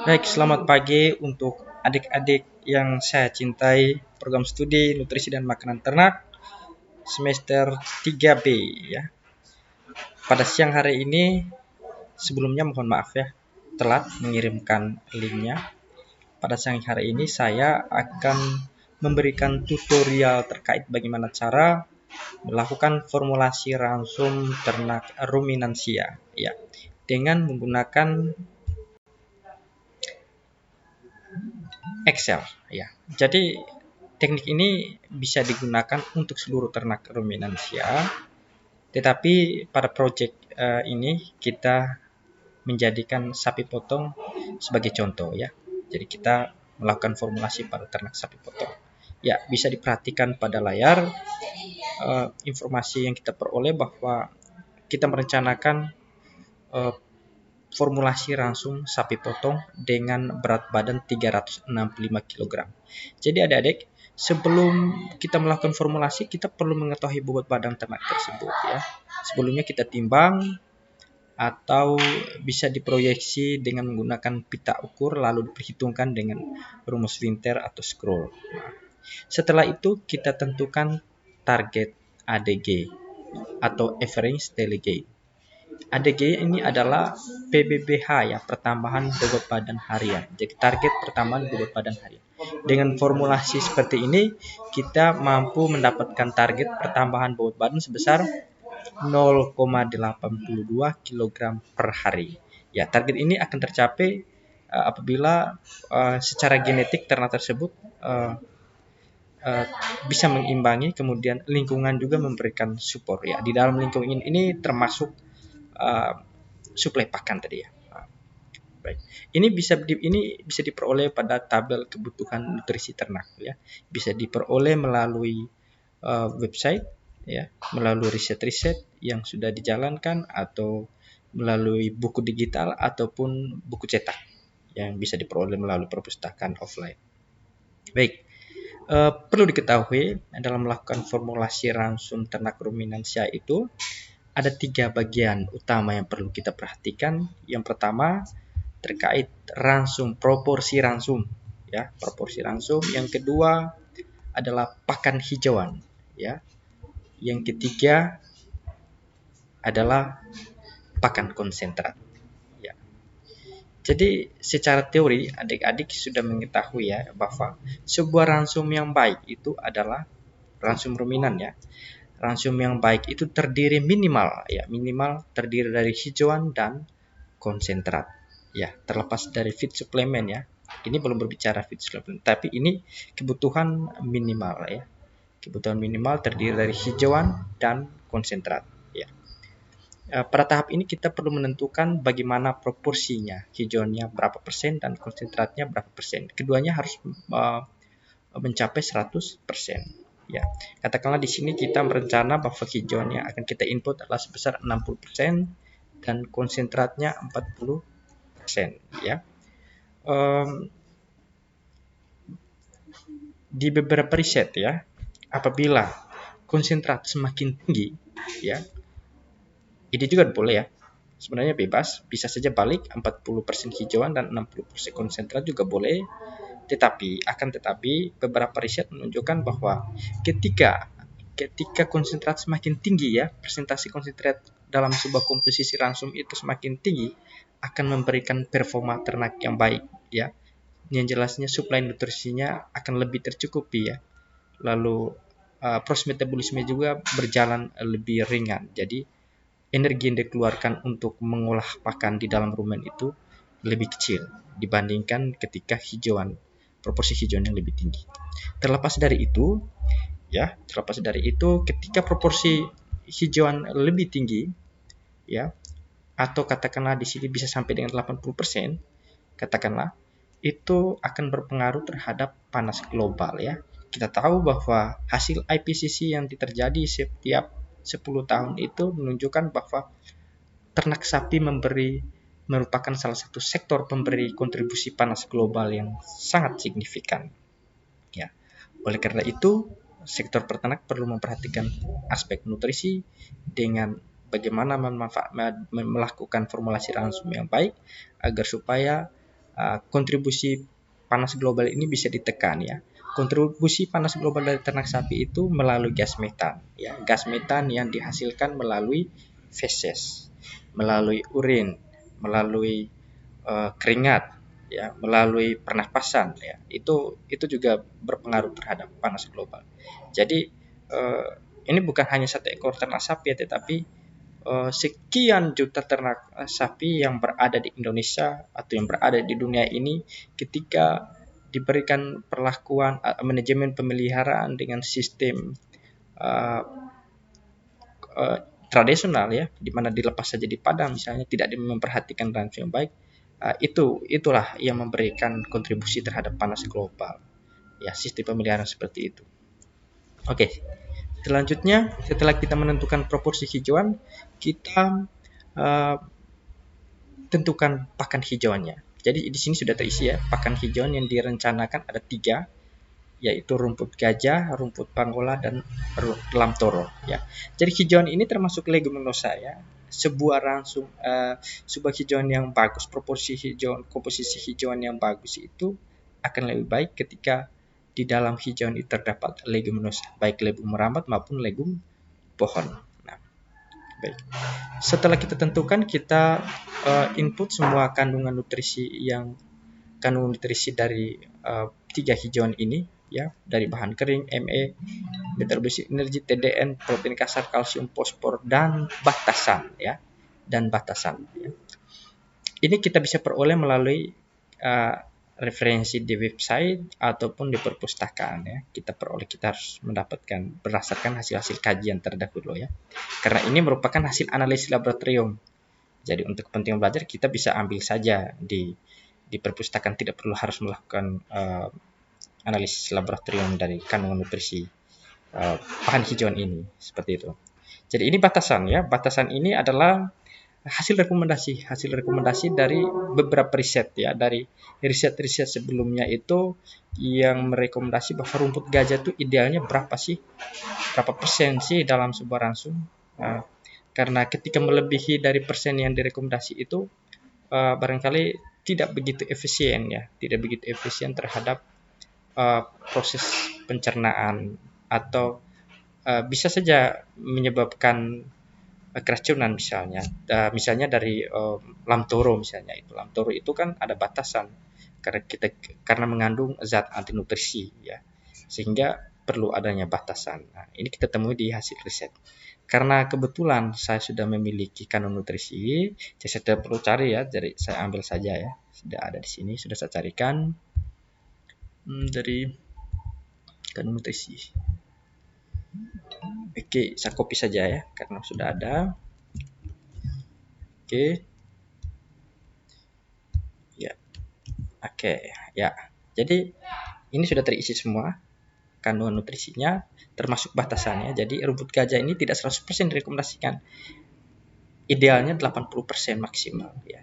Baik, selamat pagi untuk adik-adik yang saya cintai, program studi nutrisi dan makanan ternak semester 3B ya. Pada siang hari ini sebelumnya mohon maaf ya telat mengirimkan linknya. Pada siang hari ini saya akan memberikan tutorial terkait bagaimana cara melakukan formulasi ransum ternak ruminansia ya dengan menggunakan Excel ya. Jadi teknik ini bisa digunakan untuk seluruh ternak ruminansia, tetapi pada proyek ini kita menjadikan sapi potong sebagai contoh ya. Jadi kita melakukan formulasi pada ternak sapi potong. Ya, bisa diperhatikan pada layar informasi yang kita peroleh bahwa kita merencanakan eh, formulasi langsung sapi potong dengan berat badan 365 kg. Jadi adik-adik, sebelum kita melakukan formulasi, kita perlu mengetahui bobot badan ternak tersebut ya. Sebelumnya kita timbang atau bisa diproyeksi dengan menggunakan pita ukur lalu diperhitungkan dengan rumus Winter atau scroll. Nah, setelah itu kita tentukan target ADG atau average daily gain. ADG ini adalah PBBH ya, pertambahan bobot badan harian. Jadi target pertambahan bobot badan harian. Dengan formulasi seperti ini, kita mampu mendapatkan target pertambahan bobot badan sebesar 0,82 kg per hari. Ya, target ini akan tercapai apabila secara genetik ternak tersebut bisa mengimbangi, kemudian lingkungan juga memberikan support ya. Di dalam lingkungan ini termasuk suplai pakan tadi ya. Baik. Ini bisa diperoleh pada tabel kebutuhan nutrisi ternak ya. Bisa diperoleh melalui website ya, melalui riset-riset yang sudah dijalankan atau melalui buku digital ataupun buku cetak yang bisa diperoleh melalui perpustakaan offline. Baik. Perlu diketahui dalam melakukan formulasi ransum ternak ruminansia itu ada 3 bagian utama yang perlu kita perhatikan. Yang pertama terkait ransum, proporsi ransum ya, proporsi ransum. Yang kedua adalah pakan hijauan ya. Yang ketiga adalah pakan konsentrat ya. Jadi secara teori adik-adik sudah mengetahui ya bahwa sebuah ransum yang baik itu adalah ransum ruminan ya. Ransum yang baik itu terdiri minimal terdiri dari hijauan dan konsentrat. Ya, terlepas dari feed suplemen ya. Ini belum berbicara feed suplemen, tapi ini kebutuhan minimal ya. Kebutuhan minimal terdiri dari hijauan dan konsentrat ya. Pada tahap ini kita perlu menentukan bagaimana proporsinya, hijauannya berapa persen dan konsentratnya berapa persen. Keduanya harus mencapai 100%. Ya, katakanlah di sini kita merencana bahwa hijauannya akan kita input adalah sebesar 60% dan konsentratnya 40% ya. Di beberapa riset ya, apabila konsentrat semakin tinggi ya, ini juga boleh ya, sebenarnya bebas, bisa saja balik 40% hijauan dan 60% konsentrat juga boleh. Tetapi beberapa riset menunjukkan bahwa ketika konsentrat semakin tinggi ya, persentase konsentrat dalam sebuah komposisi ransum itu semakin tinggi, akan memberikan performa ternak yang baik ya. Yang jelasnya suplai nutrisinya akan lebih tercukupi ya. Lalu proses metabolisme juga berjalan lebih ringan. Jadi energi yang dikeluarkan untuk mengolah pakan di dalam rumen itu lebih kecil dibandingkan ketika proporsi hijauan yang lebih tinggi. Terlepas dari itu, ketika proporsi hijauan lebih tinggi, ya, atau katakanlah di sini bisa sampai dengan 80%, katakanlah, itu akan berpengaruh terhadap panas global ya. Kita tahu bahwa hasil IPCC yang terjadi setiap 10 tahun itu menunjukkan bahwa ternak sapi merupakan salah satu sektor pemberi kontribusi panas global yang sangat signifikan. Ya. Oleh karena itu, sektor peternak perlu memperhatikan aspek nutrisi dengan bagaimana melakukan formulasi ransum yang baik agar supaya kontribusi panas global ini bisa ditekan ya. Kontribusi panas global dari ternak sapi itu melalui gas metan ya. Gas metan yang dihasilkan melalui feses, melalui urin, melalui keringat ya, melalui pernapasan ya. Itu juga berpengaruh terhadap panas global. Jadi ini bukan hanya satu ekor ternak sapi ya, tetapi sekian juta ternak sapi yang berada di Indonesia atau yang berada di dunia ini, ketika diberikan perlakuan manajemen pemeliharaan dengan sistem uh, uh, tradisional ya, di mana dilepas saja di padang misalnya, tidak memperhatikan langsung yang baik, itulah yang memberikan kontribusi terhadap panas global ya, sistem pemeliharaan seperti itu. Oke, selanjutnya setelah kita menentukan proporsi hijauan, kita uh, tentukan pakan hijauannya. Jadi di sini sudah terisi ya, pakan hijauan yang direncanakan ada 3, yaitu rumput gajah, rumput panggola, dan lamtoro ya. Jadi hijauan ini termasuk leguminosa ya. Sebuah hijauan yang bagus, komposisi hijauan yang bagus itu akan lebih baik ketika di dalam hijauan itu terdapat leguminosa, baik legum merambat maupun legum pohon. Nah, baik. Setelah kita tentukan, kita input semua kandungan nutrisi dari 3 hijauan ini ya, dari bahan kering, Me, metabolisme energi, TDN, protein kasar, kalsium, fosfor, dan batasan ya, ya. Ini kita bisa peroleh melalui referensi di website ataupun di perpustakaan ya. Kita harus mendapatkan berdasarkan hasil-hasil kajian terdahulu ya. Karena ini merupakan hasil analisis laboratorium. Jadi untuk kepentingan belajar kita bisa ambil saja di perpustakaan, tidak perlu harus melakukan analisis laboratorium dari kandungan nutrisi bahan hijauan ini, seperti itu. Jadi ini batasan ya. Batasan ini adalah hasil rekomendasi dari beberapa riset ya, dari riset sebelumnya itu yang merekomendasi bahwa rumput gajah itu idealnya berapa persen sih dalam sebuah ransum. Karena ketika melebihi dari persen yang direkomendasi itu barangkali tidak begitu efisien ya, terhadap proses pencernaan, atau bisa saja menyebabkan keracunan misalnya dari lamtoro misalnya. Lamtoro itu kan ada batasan karena mengandung zat anti nutrisi ya, sehingga perlu adanya batasan. Nah, ini kita temui di hasil riset. Karena kebetulan saya sudah memiliki kandungan nutrisi, saya tidak perlu cari ya, jadi saya ambil saja ya, sudah ada di sini, sudah saya carikan dari kandungan nutrisi. Oke, saya copy saja ya, karena sudah ada. Oke. Ya. Oke, ya. Jadi ini sudah terisi semua kandungan nutrisinya, termasuk batasannya. Jadi rumput gajah ini tidak 100% direkomendasikan. Idealnya 80% maksimal ya.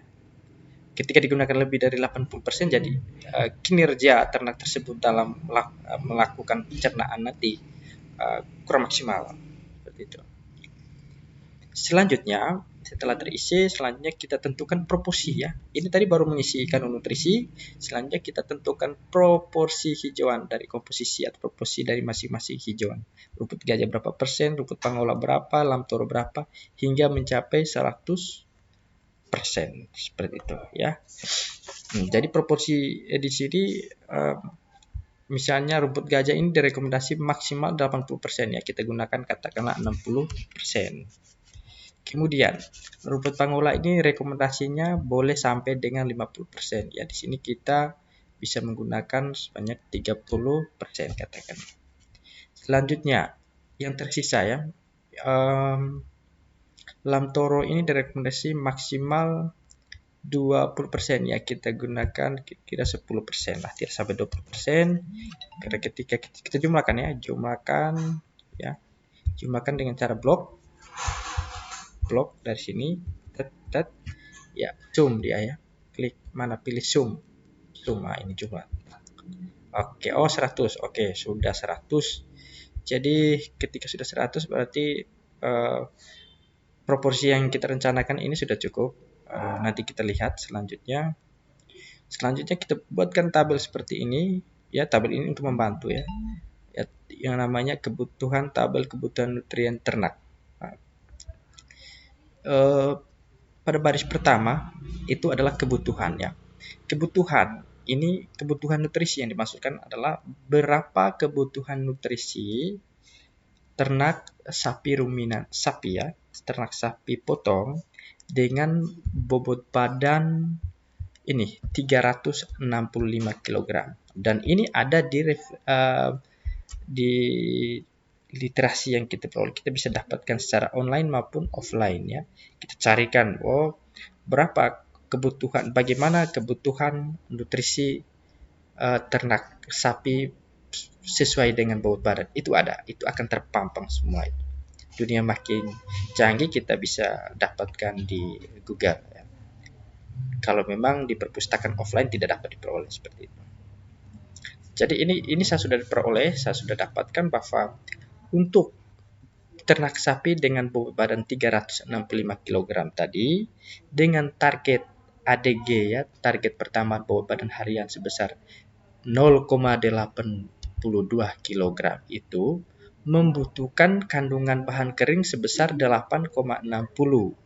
Ketika digunakan lebih dari 80%, jadi kinerja ternak tersebut dalam melakukan pencernaan nanti kurang maksimal, seperti itu. Selanjutnya, setelah terisi, selanjutnya kita tentukan proporsi ya. Ini tadi baru mengisi kandungan nutrisi. Selanjutnya kita tentukan proporsi hijauan dari komposisi atau proporsi dari masing-masing hijauan. Rumput gajah berapa persen, rumput panggola berapa, lamtoro berapa, hingga mencapai 100%, seperti itu ya. Jadi proporsi di sini misalnya rumput gajah ini direkomendasi maksimal 80% ya, kita gunakan katakanlah 60%. Kemudian rumput panggola ini rekomendasinya boleh sampai dengan 50% ya. Di sini kita bisa menggunakan sebanyak 30% katakan. Selanjutnya yang tersisa ya, lamtoro ini direkomendasi maksimal 20% ya, kita gunakan kira 10% lah, tidak sampai 20%. Karena ketika kita jumlahkan dengan cara blok dari sini, ya, zoom dia ya, klik mana, pilih zoom, nah ini jumlah. Oke, 100. Oke, sudah 100. Jadi ketika sudah 100 berarti proporsi yang kita rencanakan ini sudah cukup. Nanti kita lihat selanjutnya. Selanjutnya kita buatkan tabel seperti ini. Ya, tabel ini untuk membantu ya. Yang namanya tabel kebutuhan nutrien ternak. Nah, pada baris pertama itu adalah kebutuhan ya. Kebutuhan nutrisi yang dimaksudkan adalah berapa kebutuhan nutrisi ternak sapi ruminan, ternak sapi potong dengan bobot badan ini 365 kg. Dan ini ada di literasi yang kita peroleh. Kita bisa dapatkan secara online maupun offline ya. Kita carikan berapa bagaimana kebutuhan nutrisi ternak sapi sesuai dengan bobot badan. Itu akan terpampang semua itu. Dunia makin canggih, kita bisa dapatkan di Google ya. Kalau memang di perpustakaan offline tidak dapat diperoleh seperti itu. Jadi ini saya sudah dapatkan bahwa untuk ternak sapi dengan bobot badan 365 kg tadi dengan target ADG ya, target pertambahan bobot badan harian sebesar 0,82 kg itu membutuhkan kandungan bahan kering sebesar 8,60.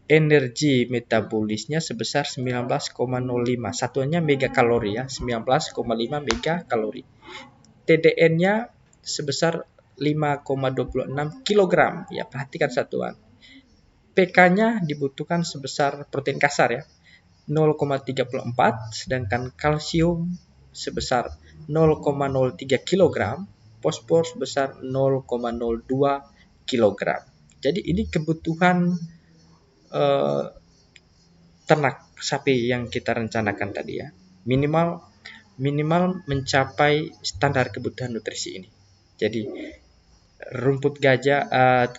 Energi metabolisnya sebesar 19,05. Satuannya megakalori ya, 19,5 megakalori. TDN-nya sebesar 5,26 kg. Ya, perhatikan satuan. PK-nya dibutuhkan sebesar protein kasar ya, 0,34, sedangkan kalsium sebesar 0,03 kg, fosfor sebesar 0,02 kg. Jadi ini kebutuhan ternak sapi yang kita rencanakan tadi ya. Minimal mencapai standar kebutuhan nutrisi ini. Jadi rumput gajah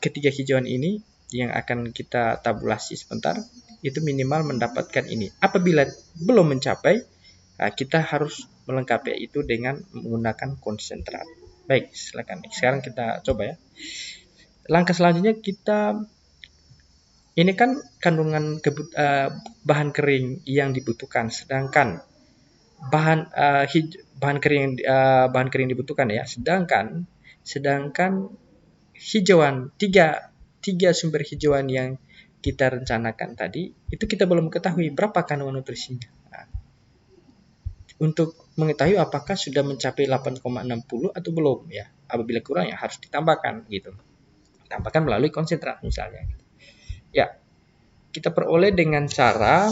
ketiga hijauan ini yang akan kita tabulasi sebentar, itu minimal mendapatkan ini. Apabila belum mencapai, kita harus melengkapi itu dengan menggunakan konsentrat. Baik, silakan. Sekarang kita coba ya. Langkah selanjutnya ini kan kandungan bahan kering yang dibutuhkan, sedangkan bahan kering dibutuhkan ya. Sedangkan hijauan tiga sumber hijauan yang kita rencanakan tadi itu kita belum ketahui berapa kandungan nutrisinya. Nah, untuk mengetahui apakah sudah mencapai 8,60 atau belum ya. Apabila kurang ya harus ditambahkan gitu. Tambahkan melalui konsentrat misalnya. Ya, kita peroleh dengan cara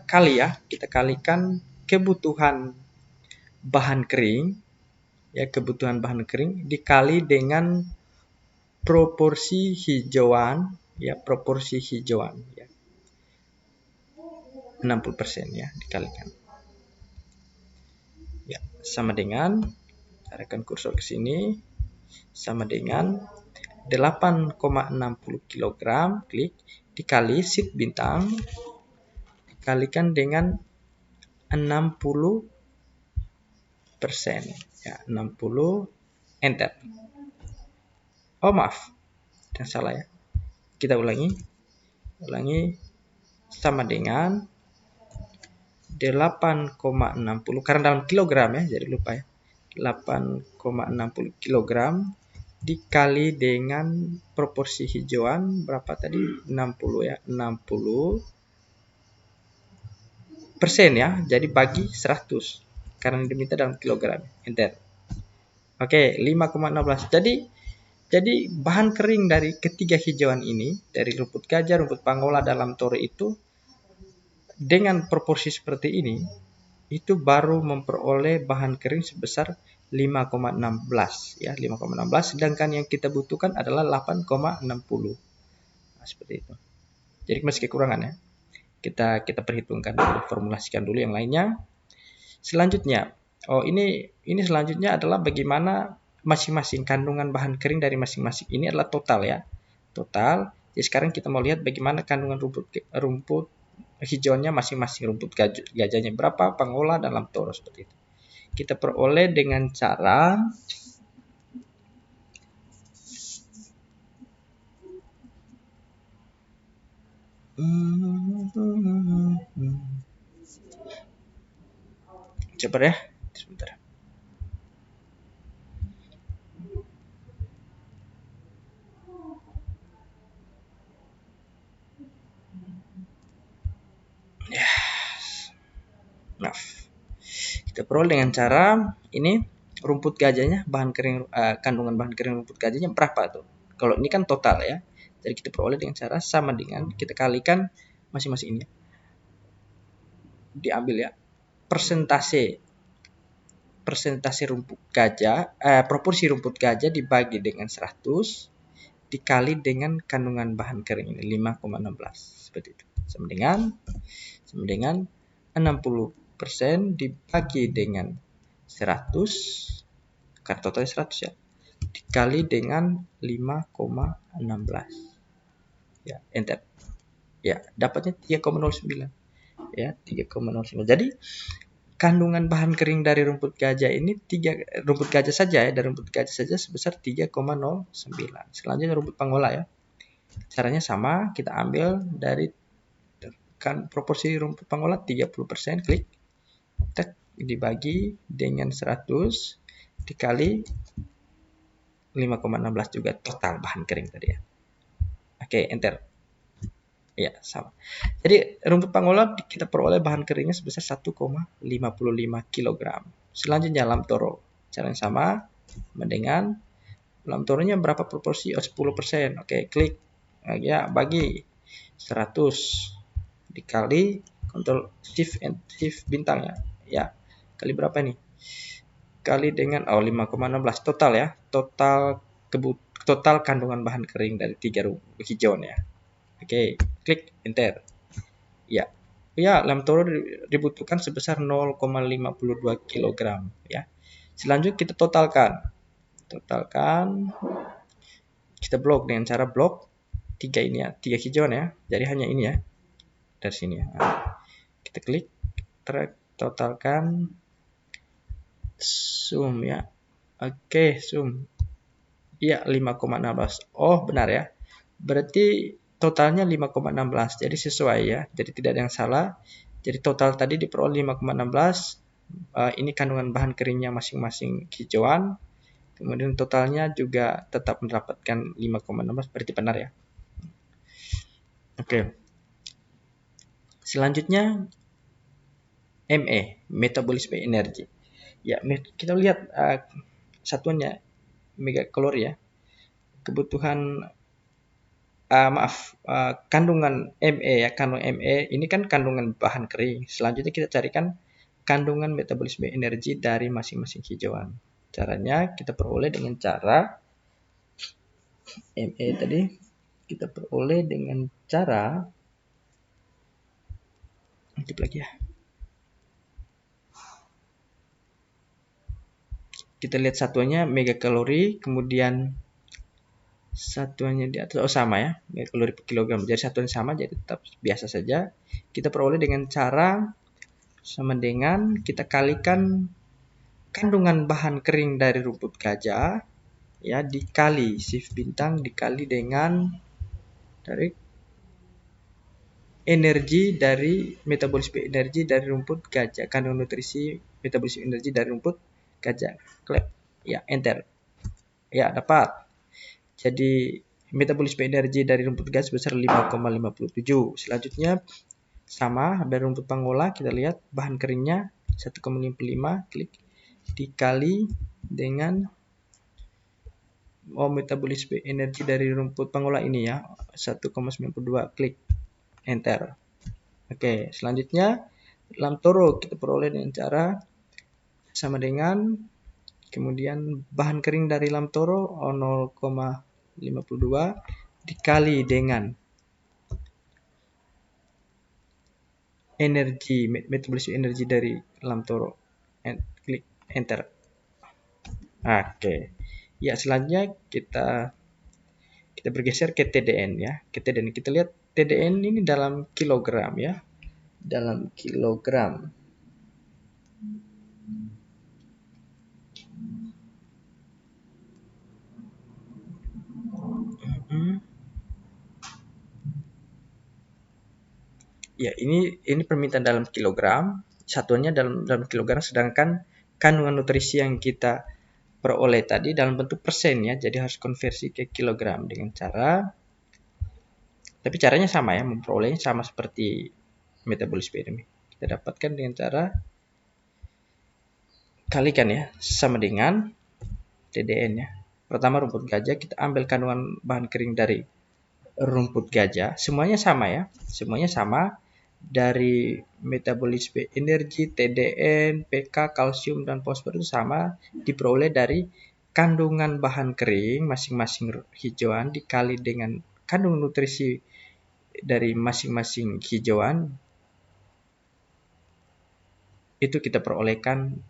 kali ya. Kita kalikan kebutuhan bahan kering dikali dengan proporsi hijauan ya, 60% ya, dikalikan ya, sama dengan, arahkan kursor ke sini, sama dengan 8,60 kg, klik, dikali shift bintang, dikalikan dengan 60% ya, 60, enter. Oh maaf, yang salah ya. Kita ulangi sama dengan 8,60 karena dalam kilogram ya, jadi lupa ya. 8,60 kg dikali dengan proporsi hijauan berapa tadi? 60 ya, 60% ya. Jadi bagi 100 karena diminta dalam kilogram. Enter. Oke, 5,16. Jadi bahan kering dari ketiga hijauan ini, dari rumput gajah, rumput panggola, dalam toro itu dengan proporsi seperti ini, itu baru memperoleh bahan kering sebesar 5,16 ya, 5,16, sedangkan yang kita butuhkan adalah 8,60. Nah, seperti itu. Jadi masih kekurangan ya. Kita perhitungkan dulu, formulasikan dulu yang lainnya. Selanjutnya, ini selanjutnya adalah bagaimana masing-masing kandungan bahan kering dari masing-masing ini adalah total ya. Total. Jadi sekarang kita mau lihat bagaimana kandungan rumput hijaunya masing-masing, rumput gajahnya berapa, panggola, dalam toro, seperti itu. Kita peroleh dengan cara Coba ya, sebentar. Ya, maaf. Kita peroleh dengan cara ini rumput gajahnya, kandungan bahan kering rumput gajahnya berapa tuh? Kalau ini kan total ya. Jadi kita peroleh dengan cara sama dengan kita kalikan masing-masing ini. Diambil ya persentase rumput gajah, proporsi rumput gajah dibagi dengan 100 dikali dengan kandungan bahan kering ini 5,16 seperti itu. Sama dengan 60% dibagi dengan 100 karena totalnya 100 ya, dikali dengan 5,16 ya, enter. Ya, dapatnya 3,09 ya, 3,09. Jadi kandungan bahan kering dari rumput gajah ini rumput gajah saja ya, dari rumput gajah saja sebesar 3,09. Selanjutnya rumput pangola ya. Caranya sama, kita ambil dari kan proporsi rumput pangola 30%, klik tek, dibagi dengan 100 dikali 5,16 juga total bahan kering tadi ya. Oke, enter. Ya, sama. Jadi rumput pangola kita peroleh bahan keringnya sebesar 1,55 kg. Selanjutnya lamtoro. Cara yang sama dengan lamtoronya berapa proporsi? Oh, 10%. Oke, klik. Ya, bagi 100 dikali Ctrl Shift bintang ya. Ya. Kali berapa nih? Kali dengan 5,16 total ya. Total kandungan bahan kering dari 3 hijauan ya. Oke, klik enter. Ya. Ya, lamtoro dibutuhkan sebesar 0,52 kg ya. Selanjutnya kita totalkan. Kita blok dengan cara blok 3 ini ya, 3 hijauan ya. Jadi hanya ini ya. Dari sini ya. Nah, kita klik totalkan zoom ya. Oke, zoom. Iya, 5,16. Oh, benar ya. Berarti totalnya 5,16. Jadi sesuai ya. Jadi tidak ada yang salah. Jadi total tadi diperoleh 5,16. Ini kandungan bahan keringnya masing-masing hijauan. Kemudian totalnya juga tetap mendapatkan 5,16. Berarti benar ya. Oke. Selanjutnya ME, metabolisme energi. Ya, kita lihat satuannya megakalori ya. Kebutuhan kandungan ME ya, kandungan ME ini kan kandungan bahan kering. Selanjutnya kita carikan kandungan metabolisme energi dari masing-masing hijauan. Caranya kita peroleh dengan cara ME tadi kita peroleh dengan cara lagi ya. Kita lihat satuannya megakalori, kemudian satuannya di atas sama ya, megakalori per kilogram. Jadi satuannya sama, jadi tetap biasa saja. Kita peroleh dengan cara sama dengan kita kalikan kandungan bahan kering dari rumput gajah ya dikali shift bintang dikali dengan dari metabolisme energi dari rumput gajah, kandungan nutrisi metabolisme energi dari rumput gajah. Klik ya, enter. Ya, dapat. Jadi metabolisme energi dari rumput gajah sebesar 5,57. Selanjutnya sama dari rumput pangola, kita lihat bahan keringnya 1,55, klik dikali dengan metabolisme energi dari rumput pangola ini ya 1,92, klik enter. Oke, selanjutnya lamtoro kita peroleh dengan cara sama dengan kemudian bahan kering dari lamtoro 0,52 dikali dengan metabolisme energi dari lamtoro, klik enter. Oke. Ya, selanjutnya kita bergeser ke TDN ya. Ke TDN kita lihat TDN ini dalam kilogram ya. Dalam kilogram. Ya, ini permintaan dalam kilogram. satuannya dalam kilogram, sedangkan kandungan nutrisi yang kita peroleh tadi dalam bentuk persen ya, jadi harus konversi ke kilogram dengan cara, tapi caranya sama ya, memperolehnya sama seperti metabolisme ini. Kita dapatkan dengan cara kalikan ya, sama dengan TDN ya. Pertama rumput gajah, kita ambil kandungan bahan kering dari rumput gajah, semuanya sama ya, semuanya sama. Dari metabolisme energi, TDN, pK, kalsium, dan fosfor itu sama, diperoleh dari kandungan bahan kering masing-masing hijauan dikali dengan kandungan nutrisi dari masing-masing hijauan, itu kita perolehkan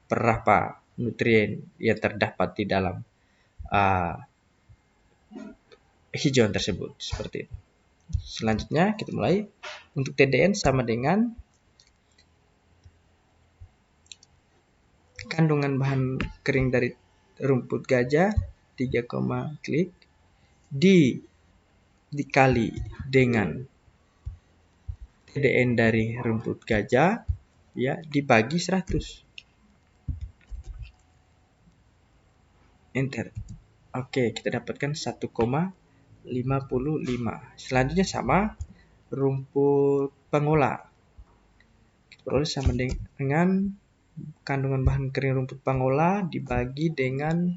berapa nutrien yang terdapat di dalam hijauan tersebut, seperti itu. Selanjutnya kita mulai. Untuk TDN sama dengan kandungan bahan kering dari rumput gajah 3, klik dikali dengan TDN dari rumput gajah ya, dibagi 100. Enter. Oke, kita dapatkan 1,55. Selanjutnya sama rumput pangola. Kita peroleh sama dengan kandungan bahan kering rumput pangola dibagi dengan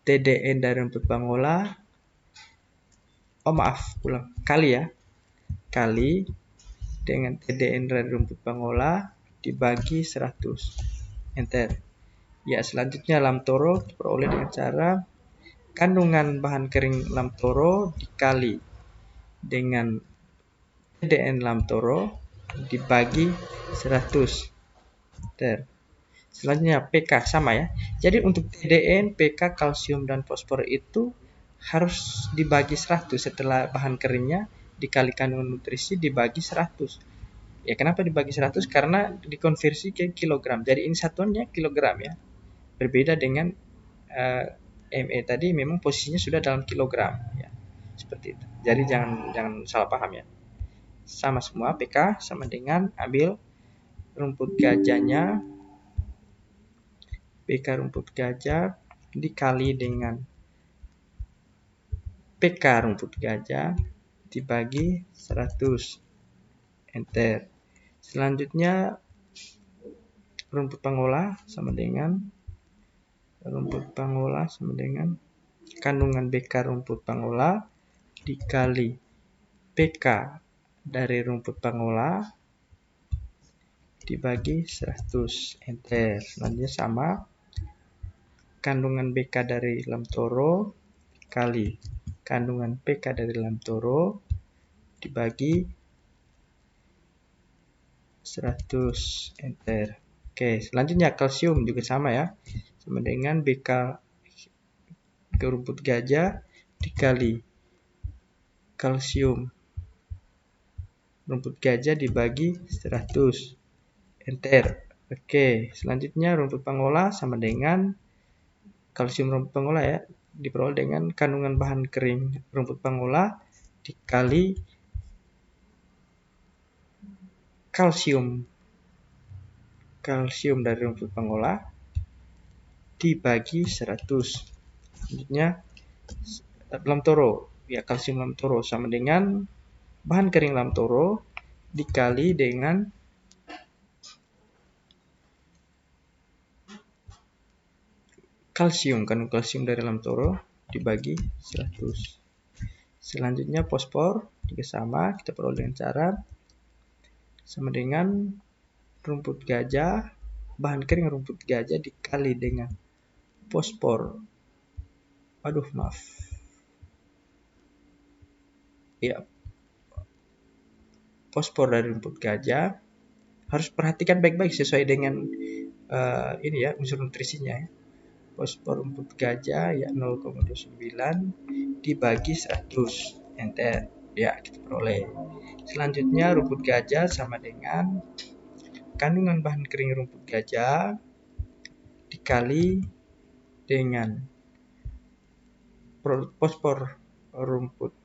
TDN dari rumput pangola. Kali ya. Kali dengan TDN dari rumput pangola dibagi 100. Enter. Ya, selanjutnya lamtoro diperoleh dengan cara kandungan bahan kering lamtoro dikali dengan TDN lamtoro dibagi 100. Selanjutnya pK sama ya. Jadi untuk TDN, pK, kalsium, dan fosfor itu harus dibagi 100 setelah bahan keringnya dikali kandungan nutrisi dibagi 100. Ya, kenapa dibagi 100? Karena dikonversi ke kilogram. Jadi ini satuannya kilogram ya. Berbeda dengan ME tadi, memang posisinya sudah dalam kilogram ya. Seperti itu. Jadi jangan salah paham ya. Sama semua, pK sama dengan ambil rumput gajahnya, pK rumput gajah dikali dengan pK rumput gajah dibagi 100. Enter. Selanjutnya rumput pangola sama dengan kandungan BK rumput pangola dikali PK dari rumput pangola dibagi 100. Enter. Selanjutnya sama kandungan BK dari lamtoro kali kandungan PK dari lamtoro dibagi 100. Enter. Oke, selanjutnya kalsium juga sama ya, sama dengan BK ke rumput gajah dikali kalsium rumput gajah dibagi 100. Enter. Oke, selanjutnya rumput pangola sama dengan kalsium rumput pangola ya, diperoleh dengan kandungan bahan kering rumput pangola dikali kalsium dari rumput pangola dibagi 100. Selanjutnya lamtoro ya, kalsium lamtoro sama dengan bahan kering lamtoro dikali dengan kandungan kalsium dari lamtoro dibagi 100. Selanjutnya fosfor juga sama, kita peroleh dengan cara sama dengan rumput gajah, bahan kering rumput gajah dikali dengan fosfor. Fosfor dari rumput gajah. Harus perhatikan baik-baik sesuai dengan ini ya, unsur nutrisinya ya. Fosfor rumput gajah ya 0,29 dibagi 100. Enter. Ya, kita peroleh. Selanjutnya rumput gajah sama dengan kandungan bahan kering rumput gajah dikali dengan fosfor rumput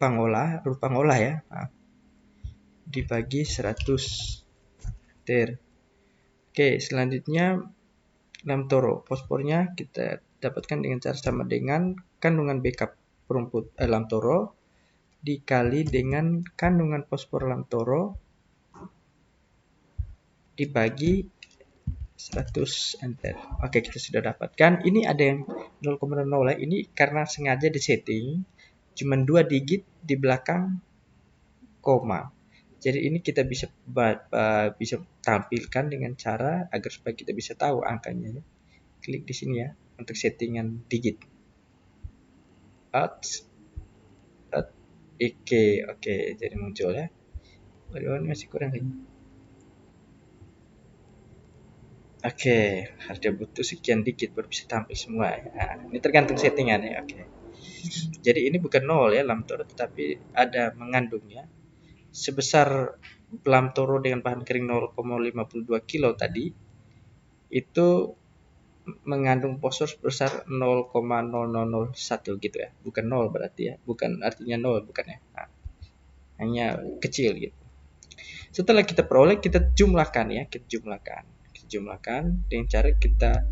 pangola ya, dibagi 100. enter. Oke, selanjutnya lamtoro. Fosfornya kita dapatkan dengan cara sama dengan kandungan backup rumput lamtoro dikali dengan kandungan fosfor lamtoro dibagi 100 enter. Oke, kita sudah dapatkan. Ini ada yang 0,0 ya. Ini karena sengaja disetting cuman 2 digit di belakang koma. Jadi ini kita bisa tampilkan dengan cara agar supaya kita bisa tahu angkanya. Klik di sini ya untuk settingan digit. Oke, jadi muncul ya. Waduh, masih kurang lagi. Oke, harga butuh sekian digit baru bisa tampil semua ya. Nah, ini tergantung settingan ya. Oke. Jadi ini bukan 0 ya lamtoro, tetapi ada mengandung ya. Sebesar lamtoro dengan bahan kering 0,52 kilo tadi itu mengandung fosfor sebesar 0,0001 gitu ya. Bukan 0 berarti ya. Bukan artinya 0 bukan ya. Nah, hanya kecil gitu. Setelah kita peroleh, kita jumlahkan ya. Kita jumlahkan dengan cara kita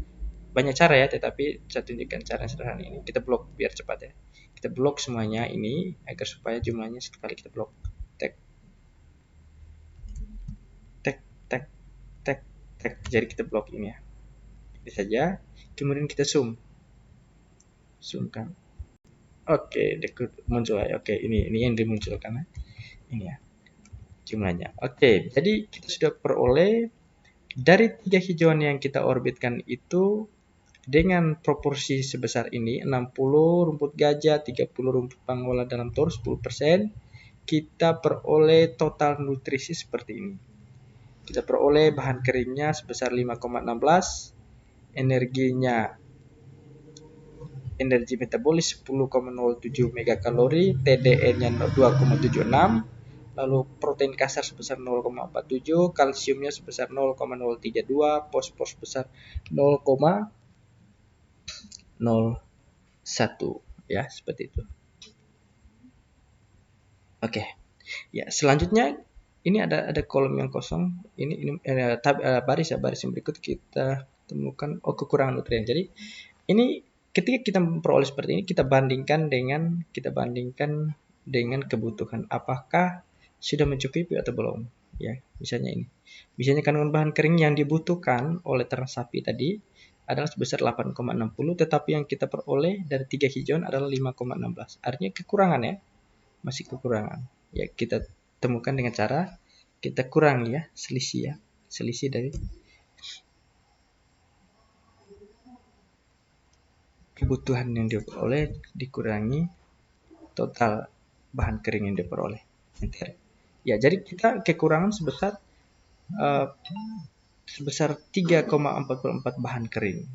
banyak cara ya, tetapi saya tunjukkan cara sederhana ini. Kita blok biar cepat ya. Kita blok semuanya ini agar supaya jumlahnya sekali kita blok. Tek, tek, tek, tek, tek. Jadi kita blok ini ya. Ini saja. Kemudian kita zoom kan. Oke, muncul ya. Oke, ini yang dimunculkan ya. Ini ya jumlahnya. Oke, jadi kita sudah peroleh dari 3 hijauan yang kita orbitkan itu dengan proporsi sebesar ini, 60 rumput gajah, 30 rumput panggola dalam tor, 10%, kita peroleh total nutrisi seperti ini. Kita peroleh bahan keringnya sebesar 5,16, energi metabolis 10,07 megakalori, TDN-nya 2,76, lalu protein kasar sebesar 0,47, kalsiumnya sebesar 0,032, fosfor sebesar 0,01 ya, seperti itu. Oke. Ya, selanjutnya ini ada kolom yang kosong. Ini baris yang berikut kita temukan kekurangan nutrien. Jadi ini ketika kita memperoleh seperti ini, kita bandingkan dengan kebutuhan. Apakah sudah mencukupi atau belum? Ya, misalnya ini. Misalnya kandungan bahan kering yang dibutuhkan oleh ternak sapi tadi adalah sebesar 8,60, tetapi yang kita peroleh dari 3 hijauan adalah 5,16. Artinya kekurangan ya. Masih kekurangan. Ya, kita temukan dengan cara kita kurangi ya, selisih dari kebutuhan yang diperoleh dikurangi total bahan kering yang diperoleh. Ya, jadi kita kekurangan sebesar 3,44 bahan kering.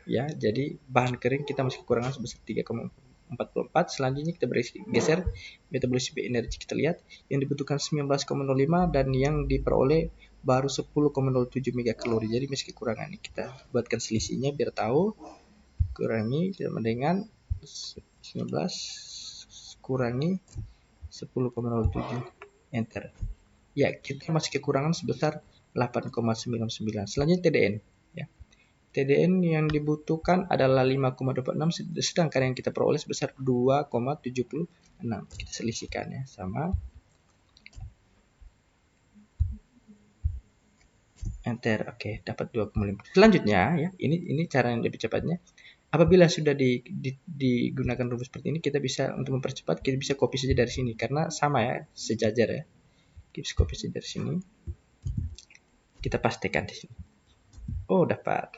Ya, jadi bahan kering kita masih kekurangan sebesar 3,44. Selanjutnya kita geser metabolisme energi, kita lihat yang dibutuhkan 19,05 dan yang diperoleh baru 10,07 megakalori. Jadi masih kekurangan. Kita buatkan selisihnya biar tahu. Kurangi sama dengan 19 kurangi 10,07 enter. Ya, kita masih kekurangan sebesar 8,99. Selanjutnya TDN ya. TDN yang dibutuhkan adalah 5,26, sedangkan yang kita peroleh sebesar 2,76. Kita selisihkan ya, sama enter. Oke, dapat 2,5. Selanjutnya ya, ini cara yang lebih cepatnya. Apabila sudah digunakan rumus seperti ini, kita bisa untuk mempercepat, kita bisa copy saja dari sini karena sama ya, sejajar ya. Kita bisa copy saja dari sini. Kita pastikan di sini. Oh, dapat.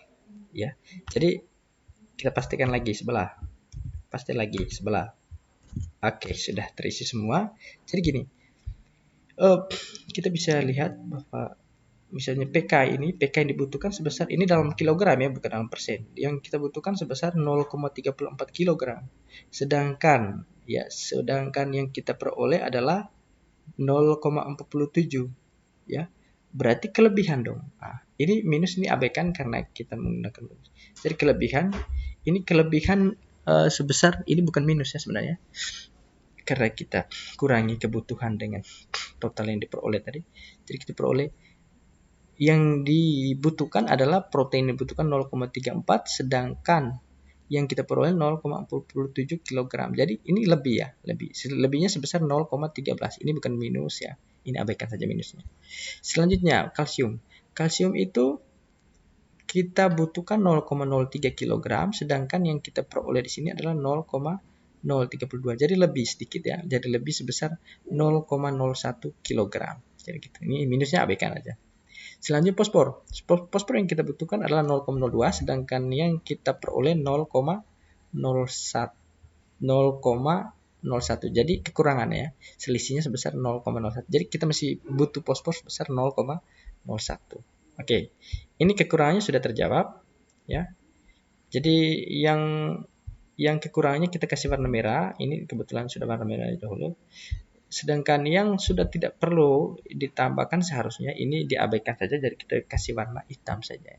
Ya. Jadi kita pastikan lagi sebelah. Pasti lagi sebelah. Oke, sudah terisi semua. Jadi gini. Kita bisa lihat bahwa misalnya PK yang dibutuhkan sebesar ini dalam kilogram ya, bukan dalam persen. Yang kita butuhkan sebesar 0,34 kilogram. Sedangkan yang kita peroleh adalah 0,47 ya. Berarti kelebihan dong. Nah, ini minus, ini abaikan karena kita menggunakan minus. Jadi kelebihan sebesar ini bukan minus ya sebenarnya. Karena kita kurangi kebutuhan dengan total yang diperoleh tadi. Jadi kita peroleh yang dibutuhkan adalah protein yang dibutuhkan 0,34, sedangkan yang kita peroleh 0,47 kg. Jadi ini lebih ya, lebihnya sebesar 0,13. Ini bukan minus ya. Ini abaikan saja minusnya. Selanjutnya kalsium. Kalsium itu kita butuhkan 0,03 kg, sedangkan yang kita peroleh di sini adalah 0,032. Jadi lebih sedikit ya. Jadi lebih sebesar 0,01 kg. Jadi gitu. Ini minusnya abaikan aja. Selanjutnya fosfor. Fosfor yang kita butuhkan adalah 0,02, sedangkan yang kita peroleh 0,01. Jadi kekurangan ya. Selisihnya sebesar 0,01. Jadi kita masih butuh fosfor sebesar 0,01. Oke. Ini kekurangannya sudah terjawab ya. Jadi yang kekurangannya kita kasih warna merah. Ini kebetulan sudah warna merah dahulu. Sedangkan yang sudah tidak perlu ditambahkan seharusnya ini diabaikan saja, jadi kita kasih warna hitam saja.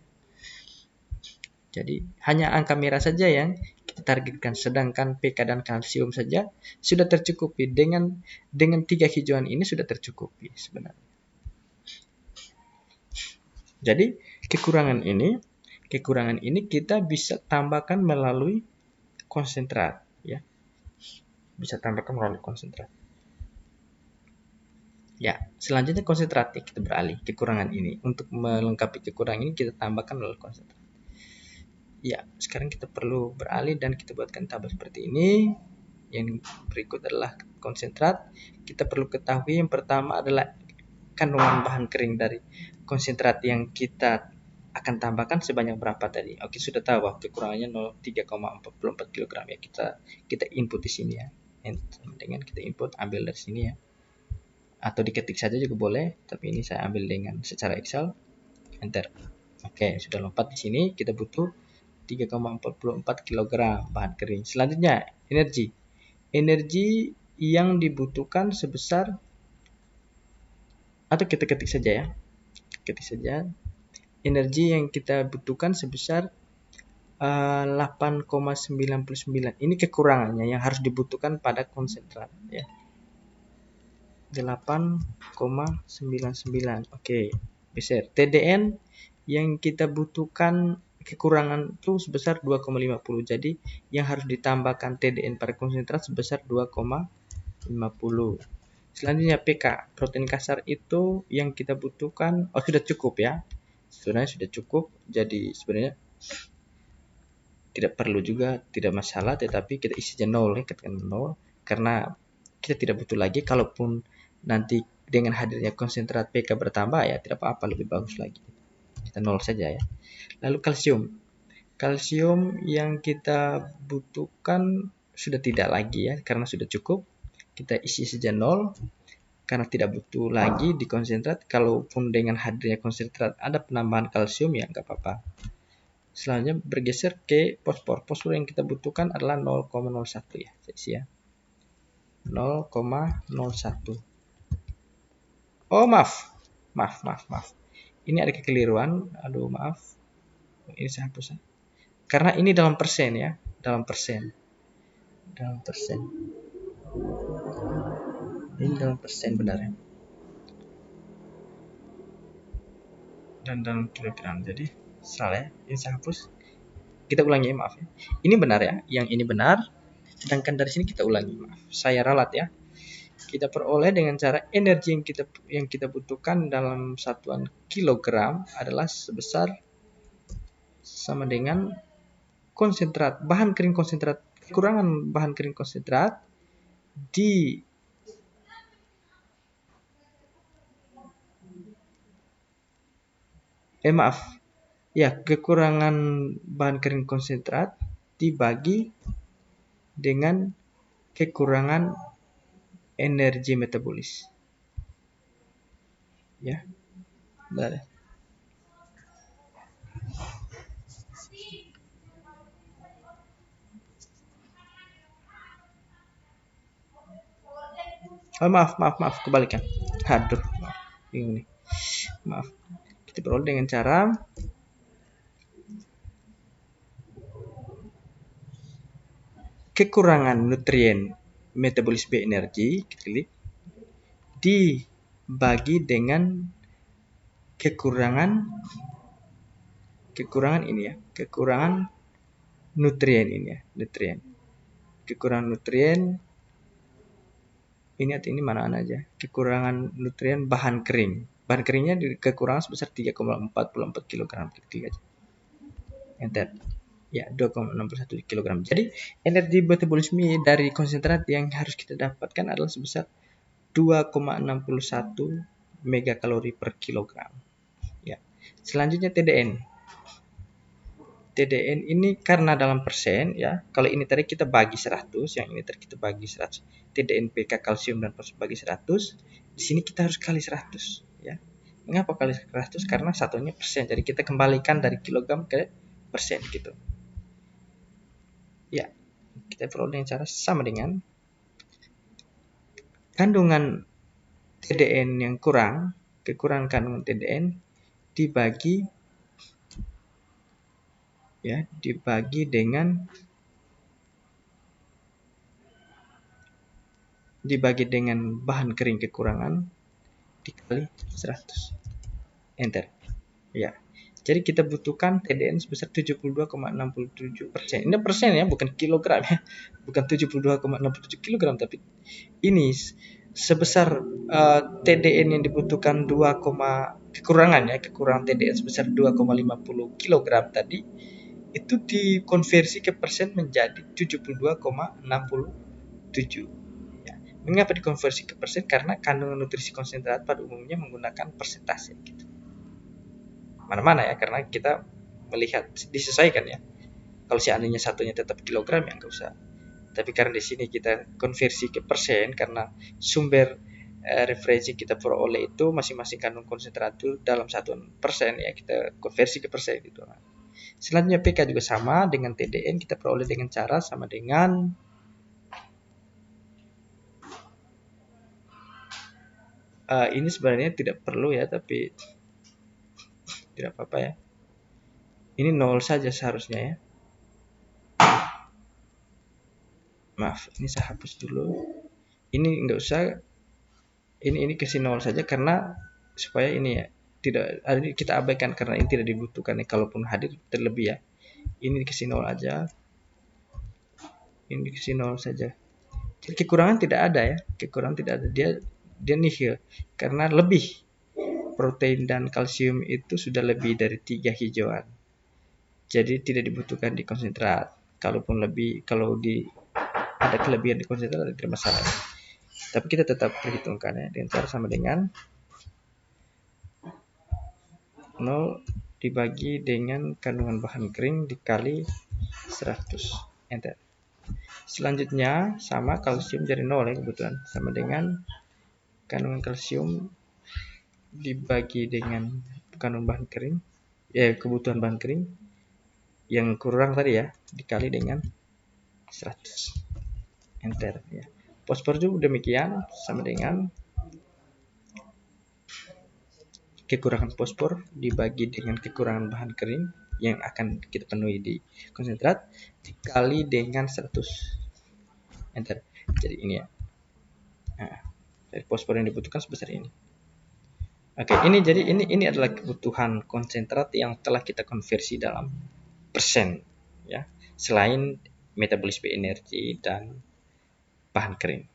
Jadi hanya angka merah saja yang kita targetkan, sedangkan pK dan kalsium saja sudah tercukupi. Dengan 3 hijauan ini sudah tercukupi sebenarnya. Jadi kekurangan ini kita bisa tambahkan melalui konsentrat ya. Bisa tambahkan melalui konsentrat. Ya, selanjutnya konsentrat kita beralih kekurangan ini. Untuk melengkapi kekurangan ini kita tambahkan melalui konsentrat. Ya, sekarang kita perlu beralih dan kita buatkan tabel seperti ini. Yang berikut adalah konsentrat. Kita perlu ketahui yang pertama adalah kandungan bahan kering dari konsentrat yang kita akan tambahkan sebanyak berapa tadi. Oke, sudah tahu bahwa kekurangannya 3,44 kg ya. Kita input di sini ya. Dengan kita input, ambil dari sini ya. Atau diketik saja juga boleh, tapi ini saya ambil dengan secara Excel. Enter. Oke, sudah lompat di sini. Kita butuh 3,44 kg bahan kering. Selanjutnya, energi. Energi yang dibutuhkan sebesar, atau kita ketik saja ya. Ketik saja. Energi yang kita butuhkan sebesar 8,99. Ini kekurangannya yang harus dibutuhkan pada konsentrat ya. 8,99. Oke, besar. TDN yang kita butuhkan kekurangan itu sebesar 2,50. Jadi yang harus ditambahkan TDN pada konsentrat sebesar 2,50. Selanjutnya pK, protein kasar itu yang kita butuhkan, sudah cukup ya. Sebenarnya sudah cukup. Jadi sebenarnya tidak perlu juga, tidak masalah, tetapi kita isi saja 0 ya, katakan 0 karena kita tidak butuh lagi. Kalaupun nanti dengan hadirnya konsentrat pK bertambah ya tidak apa-apa, lebih bagus lagi. Kita 0 saja ya. Lalu kalsium. Kalsium yang kita butuhkan sudah tidak lagi ya, karena sudah cukup. Kita isi saja 0 karena tidak butuh lagi di konsentrat. Kalaupun dengan hadirnya konsentrat ada penambahan kalsium ya nggak apa-apa. Selanjutnya bergeser ke fosfor. Fosfor yang kita butuhkan adalah 0,01 ya. Saya isi ya. 0,01. Oh maaf. Ini ada kekeliruan. Aduh maaf. Ini saya hapus. Karena ini dalam persen ya. Dalam persen. Ini dalam persen benar ya. Dan dalam kilogram. Jadi salah ya. Ini saya hapus. Kita ulangi ya, maaf ya. Ini benar ya. Yang ini benar. Sedangkan dari sini kita ulangi. Maaf. Saya ralat ya. Kita peroleh dengan cara energi yang kita butuhkan dalam satuan kilogram adalah sebesar sama dengan konsentrat, bahan kering konsentrat, kekurangan bahan kering konsentrat di kekurangan bahan kering konsentrat dibagi dengan kekurangan energi metabolis. Ya. Bentar. Oh, maaf, kebalikan. Aduh, bingung nih. Maaf. Kita peroleh dengan cara kekurangan nutrien metabolis B energi, klik, dibagi dengan kekurangan ini ya, kekurangan nutrien ini ya, kekurangan nutrien ini artinya ini mana aja, kekurangan nutrien bahan kering. Bahan keringnya kekurangan sebesar 3,44 kg ketika aja. Enter. Ya, 2,61 kg. Jadi energi metabolisme dari konsentrat yang harus kita dapatkan adalah sebesar 2,61 megakalori per kilogram. Ya. Selanjutnya TDN. TDN ini karena dalam persen ya. Kalau ini tadi kita bagi 100, yang ini tadi kita bagi 100. TDN PK kalsium dan fosfor bagi 100. Di sini kita harus kali 100 ya. Mengapa kali 100? Karena satunya persen. Jadi kita kembalikan dari kilogram ke persen gitu. Ya, kita peroleh dengan cara sama dengan kandungan TDN yang kurang, kekurangan kandungan TDN dibagi dengan bahan kering kekurangan dikali 100. Enter. Ya. Jadi kita butuhkan TDN sebesar 72,67%. Ini persen ya, bukan kilogram ya. Bukan 72,67 kilogram, tapi ini sebesar TDN yang dibutuhkan kekurangan TDN sebesar 2,50 kilogram tadi itu dikonversi ke persen menjadi 72,67. Ya. Mengapa dikonversi ke persen? Karena kandungan nutrisi konsentrat pada umumnya menggunakan persentase gitu. Mana-mana ya, karena kita melihat disesuaikan ya. Kalau seandainya satunya tetap kilogram ya nggak usah. Tapi karena di sini kita konversi ke persen karena sumber referensi kita peroleh itu masing-masing kandung konsentrat itu dalam satuan persen ya, kita konversi ke persen gitu. Selanjutnya PK juga sama dengan TDN, kita peroleh dengan cara sama dengan ini sebenarnya tidak perlu ya, tapi tidak apa-apa ya. Ini 0 saja seharusnya ya. Maaf, ini saya hapus dulu. Ini enggak usah. Ini kasih 0 saja karena supaya ini ya tidak kita abaikan karena ini tidak dibutuhkan ya, kalaupun hadir terlebih ya. Ini dikasih 0 aja. Ini dikasih 0 saja. Jadi kekurangan tidak ada ya. Kekurangan tidak ada. Dia nihil karena lebih protein dan kalsium itu sudah lebih dari 3 hijauan. Jadi tidak dibutuhkan di konsentrat. Kalaupun lebih, kalau ada kelebihan di konsentrat tidak masalah. Tapi kita tetap perhitungkan ya dengan cara sama dengan 0 dibagi dengan kandungan bahan kering dikali 100. Enter. Selanjutnya sama kalsium jadi 0 ya kebetulan. Sama dengan kandungan kalsium dibagi dengan kandungan bahan kering, ya kebutuhan bahan kering yang kurang tadi ya, dikali dengan 100. Enter ya. Fosfor juga demikian, sama dengan kekurangan fosfor dibagi dengan kekurangan bahan kering yang akan kita penuhi di konsentrat dikali dengan 100. Enter. Jadi ini ya. Nah, dari fosfor yang dibutuhkan sebesar ini. Oke, ini adalah kebutuhan konsentrat yang telah kita konversi dalam persen ya, selain metabolisme energi dan bahan kering.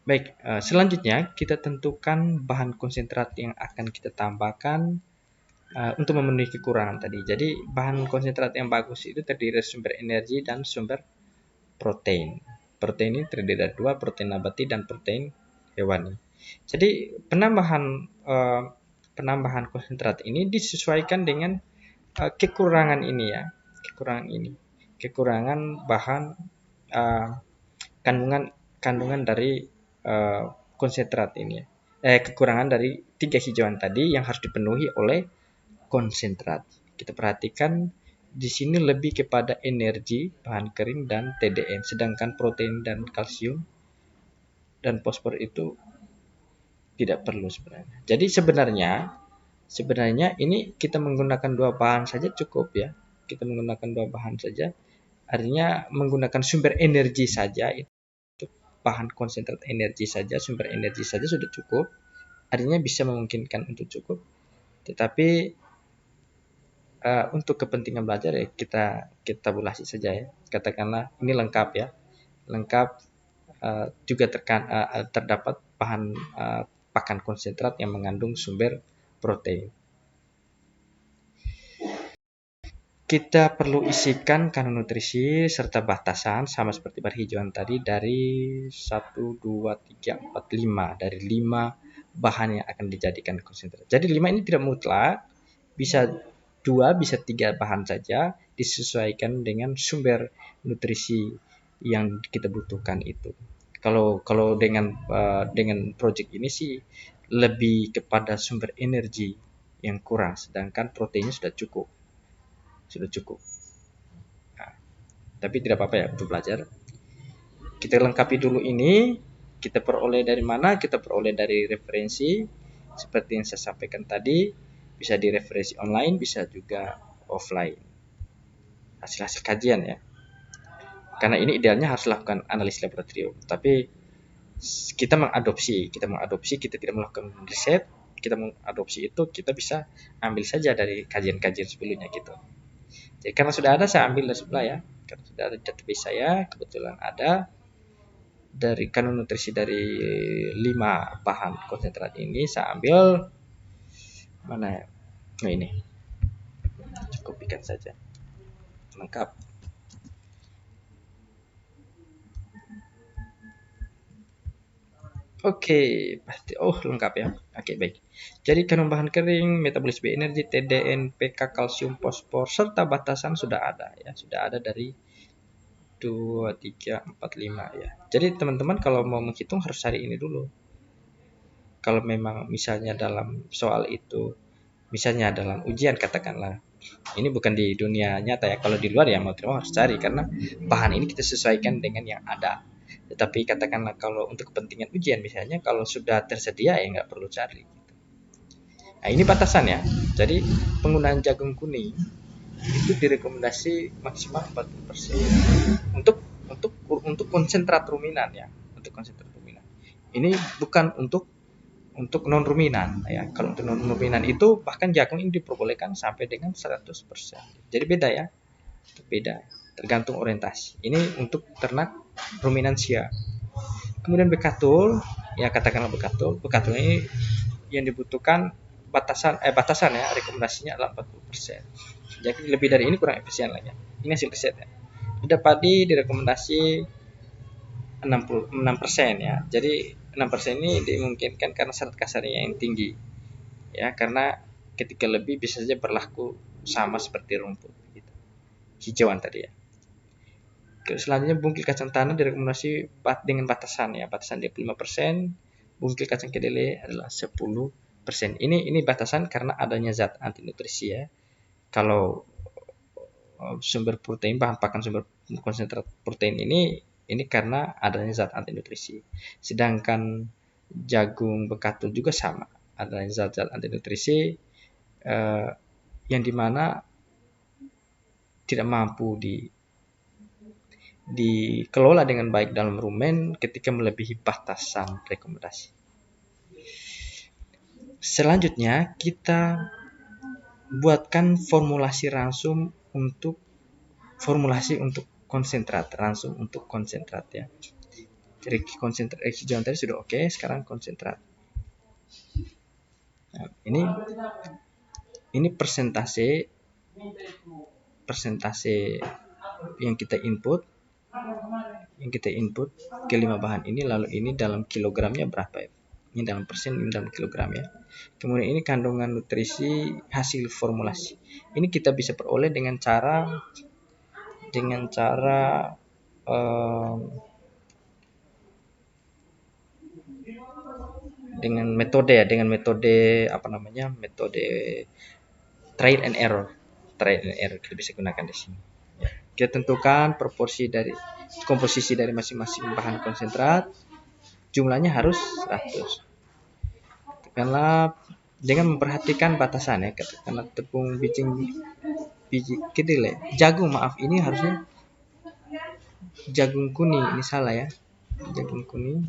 Baik, selanjutnya kita tentukan bahan konsentrat yang akan kita tambahkan untuk memenuhi kekurangan tadi. Jadi bahan konsentrat yang bagus itu terdiri dari sumber energi dan sumber protein. Protein ini terdiri dari 2, protein nabati dan protein hewani. Jadi penambahan konsentrat ini disesuaikan dengan kekurangan ini ya, kekurangan bahan kandungan dari konsentrat ini ya. Kekurangan dari 3 hijauan tadi yang harus dipenuhi oleh konsentrat. Kita perhatikan di sini lebih kepada energi, bahan kering dan TDN, sedangkan protein dan kalsium dan fosfor itu tidak perlu sebenarnya. Jadi sebenarnya ini kita menggunakan 2 bahan saja cukup ya. Kita menggunakan 2 bahan saja. Artinya menggunakan sumber energi saja, itu bahan konsentrat energi saja, sumber energi saja sudah cukup. artinya bisa memungkinkan untuk cukup, tetapi untuk kepentingan belajar ya kita tabulasi saja ya. Katakanlah ini lengkap ya, lengkap juga terdapat bahan pakan konsentrat yang mengandung sumber protein. Kita perlu isikan kandung nutrisi serta batasan sama seperti berhijauan tadi dari 1, 2, 3, 4, 5. Dari 5 bahan yang akan dijadikan konsentrat. Jadi 5 ini tidak mutlak, bisa 2, bisa 3 bahan saja, disesuaikan dengan sumber nutrisi yang kita butuhkan itu. Kalau dengan project ini sih lebih kepada sumber energi yang kurang, sedangkan proteinnya sudah cukup. Nah, tapi tidak apa-apa ya untuk belajar. Kita lengkapi dulu ini. Kita peroleh dari mana? Kita peroleh dari referensi seperti yang saya sampaikan tadi. Bisa di referensi online, bisa juga offline. Hasil-hasil kajian ya. Karena ini idealnya harus lakukan analisis laboratorium. Tapi kita mengadopsi, kita tidak melakukan riset, kita mengadopsi itu, kita bisa ambil saja dari kajian-kajian sebelumnya gitu. Jadi karena sudah ada, saya ambil dari sebelah ya. Karena sudah ada database saya, kebetulan ada dari kandung nutrisi dari 5 bahan konsentrat ini, saya ambil mana ya? Nah ini, cukup ikan saja, lengkap. Oke, pasti. Oh, lengkap ya. Oke, baik. Jadi kandung bahan kering, metabolisme energi, TDN, PK, kalsium, fosfor, serta batasan sudah ada ya. Sudah ada dari 2, 3, 4, 5 ya. Jadi teman-teman kalau mau menghitung harus cari ini dulu. Kalau memang misalnya dalam soal itu, misalnya dalam ujian katakanlah, ini bukan di dunia nyata ya. Kalau di luar ya mau terima harus cari karena bahan ini kita sesuaikan dengan yang ada. Tetapi katakanlah kalau untuk kepentingan ujian misalnya kalau sudah tersedia ya nggak perlu cari. Nah ini batasan ya. Jadi penggunaan jagung kuning itu direkomendasi maksimal 40% untuk konsentrat ruminan ya. Untuk konsentrat ruminan. Ini bukan untuk non ruminan ya. Kalau untuk non ruminan itu bahkan jagung ini diperbolehkan sampai dengan 100%. Jadi beda ya. Beda tergantung orientasi. Ini untuk ternak ruminansia. Kemudian bekatul, ya katakanlah bekatul. Bekatul ini yang dibutuhkan batasan ya, rekomendasinya adalah 40%. Jadi lebih dari ini kurang efisien lah ya. Ini hasil riset ya. Lidah padi direkomendasi 66% ya. Jadi 6% ini dimungkinkan karena syarat kasarnya yang tinggi. Ya, karena ketika lebih bisa saja berlaku sama seperti rumput gitu. Hijauan tadi ya. Selanjutnya bungkil kacang tanah direkomendasi dengan batasan ya, batasan 25%, bungkil kacang kedelai adalah 10%. Ini batasan karena adanya zat anti nutrisi ya. Kalau sumber protein, bahan pakan sumber konsentrat protein ini karena adanya zat anti nutrisi. Sedangkan jagung bekatul juga sama, adanya zat-zat anti nutrisi yang dimana tidak mampu dikelola dengan baik dalam rumen ketika melebihi batasan rekomendasi. Selanjutnya kita buatkan formulasi untuk konsentrat langsung untuk konsentrat ya. Jadi konsentrat hijauan tadi sudah oke, sekarang konsentrat. Nah, ini persentase yang kita input ke 5 bahan ini, lalu ini dalam kilogramnya berapa ya? Ini dalam persen, ini dalam kilogram ya. Kemudian ini kandungan nutrisi hasil formulasi. Ini kita bisa peroleh dengan cara dengan metode metode trial and error kita bisa gunakan di sini. Kita tentukan komposisi dari masing-masing bahan konsentrat, jumlahnya harus 100. Katakanlah dengan memperhatikan batasan ya, katakanlah tepung biji kedelai, ini harusnya jagung kuning, ini salah ya, jagung kuning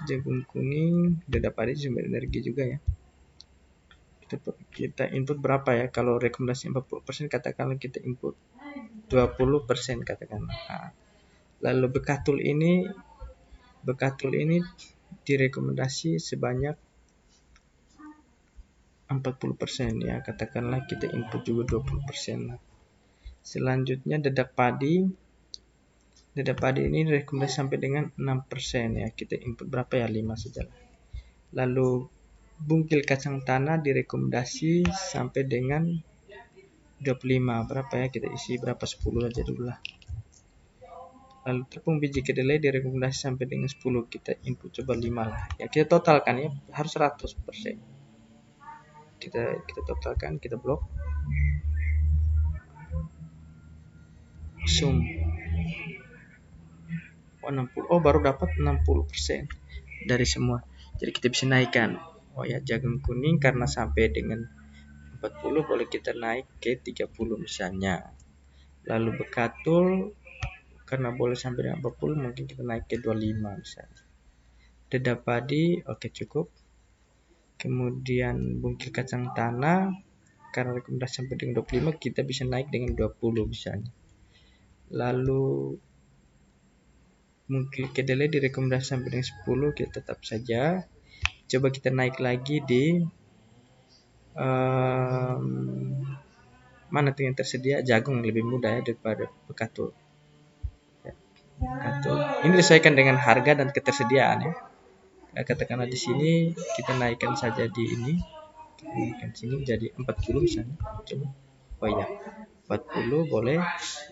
Jagung kuning, udah padi sumber energi juga ya. Kita input berapa ya? Kalau rekomendasi 40%, katakanlah kita input 20% katakanlah. Nah, lalu bekatul ini direkomendasi sebanyak 40% ya, katakanlah kita input juga 20%. Selanjutnya dedak padi ini rekomendasi sampai dengan 6% ya, kita input berapa ya, 5 saja. Lalu bungkil kacang tanah direkomendasi sampai dengan 25, berapa ya, kita isi berapa, 10 aja dulu lah. Lalu tepung biji kedelai direkomendasi sampai dengan 10, kita input coba 5 lah ya, kita totalkan ya, harus 100%. Kita totalkan, kita blok sum. 60, baru dapat 60% dari semua, jadi kita bisa naikkan. Ya, jagung kuning karena sampai dengan 40, boleh kita naik ke 30 misalnya. Lalu bekatul karena boleh sampai dengan 40, mungkin kita naik ke 25 misalnya. Dedak padi, oke, cukup. Kemudian bungkil kacang tanah karena rekomendasi sampai dengan 25, kita bisa naik dengan 20 misalnya. Lalu bungkil kedelai direkomendasi sampai dengan 10, kita tetap saja. Coba kita naik lagi di mana tuh yang tersedia, jagung lebih mudah ya daripada bekatul. Ini disesuaikan dengan harga dan ketersediaan ya. Katakanlah di sini kita naikkan saja di ini, kita naikkan sini jadi 40 misalnya. Coba. Oh iya, 40 boleh.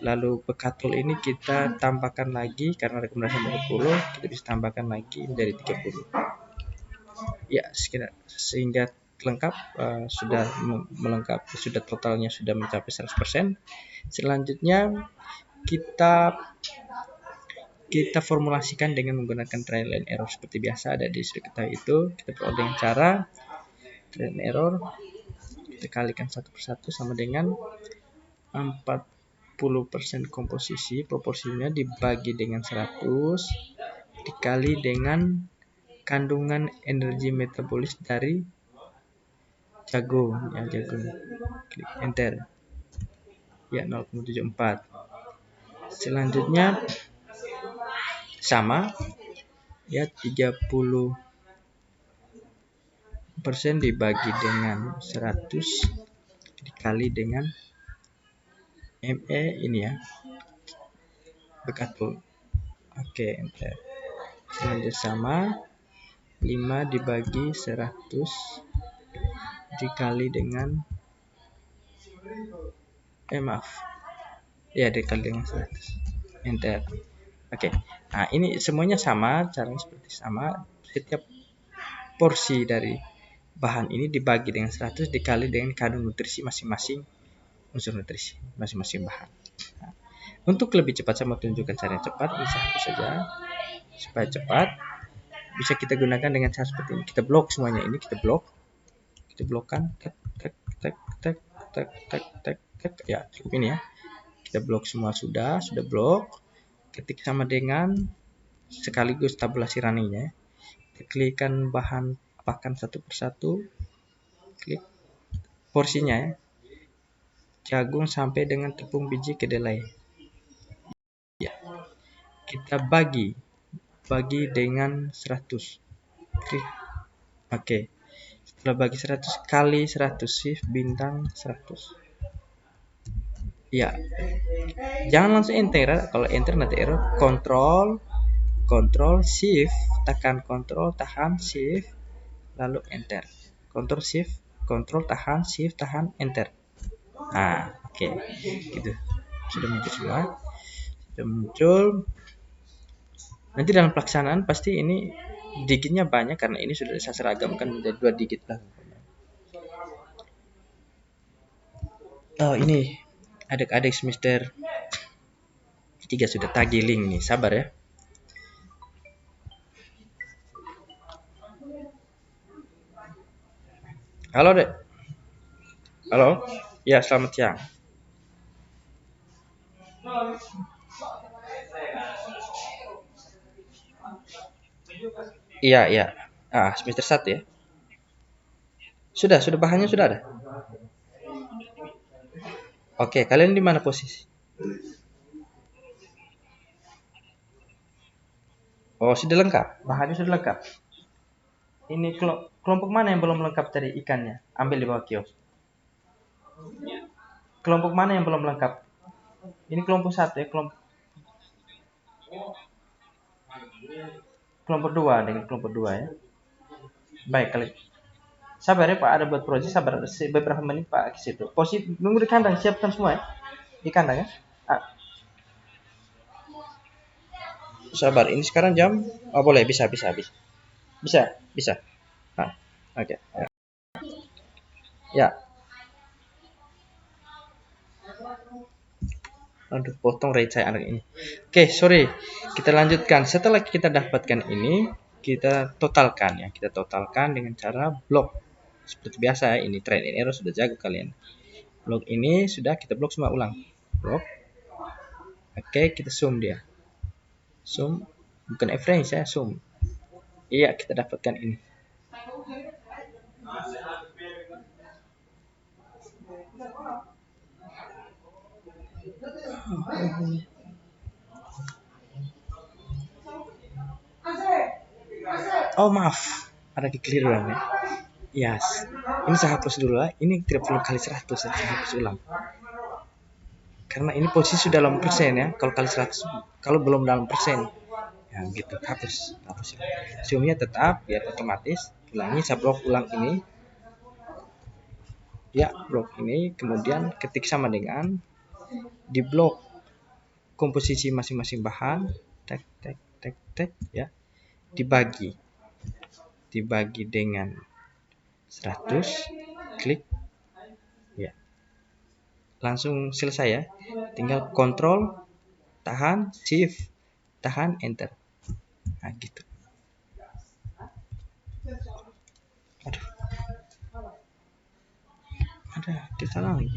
Lalu bekatul ini kita tambahkan lagi karena rekomendasi 40, kita bisa tambahkan lagi menjadi 30. Ya, sehingga lengkap, sudah melengkapi, sudah totalnya sudah mencapai 100%. Selanjutnya kita formulasikan dengan menggunakan trial and error seperti biasa, ada di kita itu. Kita peroleh dengan cara trial and error, kita kalikan satu persatu sama dengan 40% komposisi, proporsinya dibagi dengan 100 dikali dengan kandungan energi metabolis dari jagung ya, jagung. Klik enter ya, 0,74. Selanjutnya sama ya, 30% dibagi dengan 100 dikali dengan ME ini ya, bekatul. Oke, enter. Selanjutnya sama 5 dibagi 100 dikali dengan maaf ya, dikali dengan 100, enter. Oke. Nah, ini semuanya sama, caranya seperti sama. Setiap porsi dari bahan ini dibagi dengan 100 dikali dengan kandungan nutrisi masing-masing unsur nutrisi masing-masing bahan. Nah, untuk lebih cepat saya mau tunjukkan cara yang cepat, ini satu saja supaya cepat. Bisa kita gunakan dengan cara seperti ini. Kita blok semuanya ini, kita blokkan, ya, cukup ini ya. Kita blok semua, sudah blok. Ketik sama dengan sekaligus tabulasi runningnya. Kita klikkan bahan, apakan satu persatu, klik porsinya ya, jagung sampai dengan tepung biji kedelai ya, kita bagi dengan 100, klik oke. Setelah bagi 100 kali 100, shift bintang 100 ya, jangan langsung enter. Kalau enter nanti error. Kontrol shift, tekan kontrol, tahan shift, lalu enter. Kontrol shift, kontrol, tahan shift, tahan enter. Nah, oke. Gitu. Sudah muncul semua. Sudah muncul. Nanti dalam pelaksanaan pasti ini digitnya banyak karena ini sudah saya seragamkan menjadi 2 digit lah. Oh, ini adik-adik semester 3 sudah tagih link nih, sabar ya. Halo, Dek. Halo. Ya, selamat siang. Iya, iya. Semester 1 ya. Sudah bahannya sudah ada. Oke, kalian di mana posisi? Oh, sudah lengkap. Bahannya sudah lengkap. Ini kelompok mana yang belum lengkap tadi ikannya? Ambil di bawah kios. Kelompok mana yang belum lengkap? Ini kelompok 1 ya, kelompok 2 dengan kelompok 2 ya. Baik, kali. Sabar ya Pak, ada buat proyek, sabar beberapa menit Pak ke situ. Posisi nunggu di kandang, siapkan semua ya. Di kandang ya. Ah, sabar, ini sekarang jam. Oh, boleh, bisa. Bisa. Ah, oke. Ya. Aduh, potong rate saya anak ini. Oke, sorry. Kita lanjutkan. Setelah kita dapatkan ini, kita totalkan ya. Kita totalkan dengan cara blok. Seperti biasa ya, ini trial and error sudah jago kalian. Blok ini sudah kita blok semua ulang. Blok. Oke, kita zoom dia. Zoom bukan average ya, zoom. Iya, kita dapatkan ini. Oh, maaf. Ada kekeliruan ya. Yes. Ini saya hapus dulu ya. Ini tidak perlu kali 100 ya. Saya hapus ulang. Karena ini posisi sudah dalam persen ya. Kalau kali 100, kalau belum dalam persen. Ya gitu, hapus. Zoomnya tetap biar otomatis. Ulangi, saya blok ulang ini. Ya, blok ini. Kemudian ketik sama dengan di blok komposisi masing-masing bahan. Tek ya. Dibagi dengan 100, klik ya, langsung selesai ya, tinggal kontrol, tahan, shift, tahan, enter. Nah gitu. Aduh, ada kita lagi.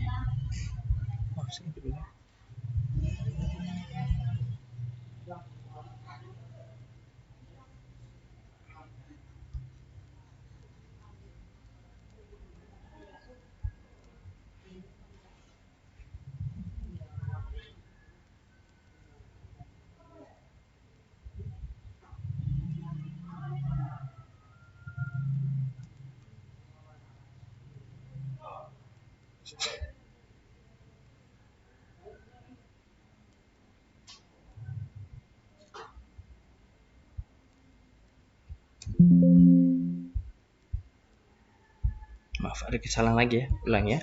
Maaf, ada kesalahan lagi ya, ulang ya,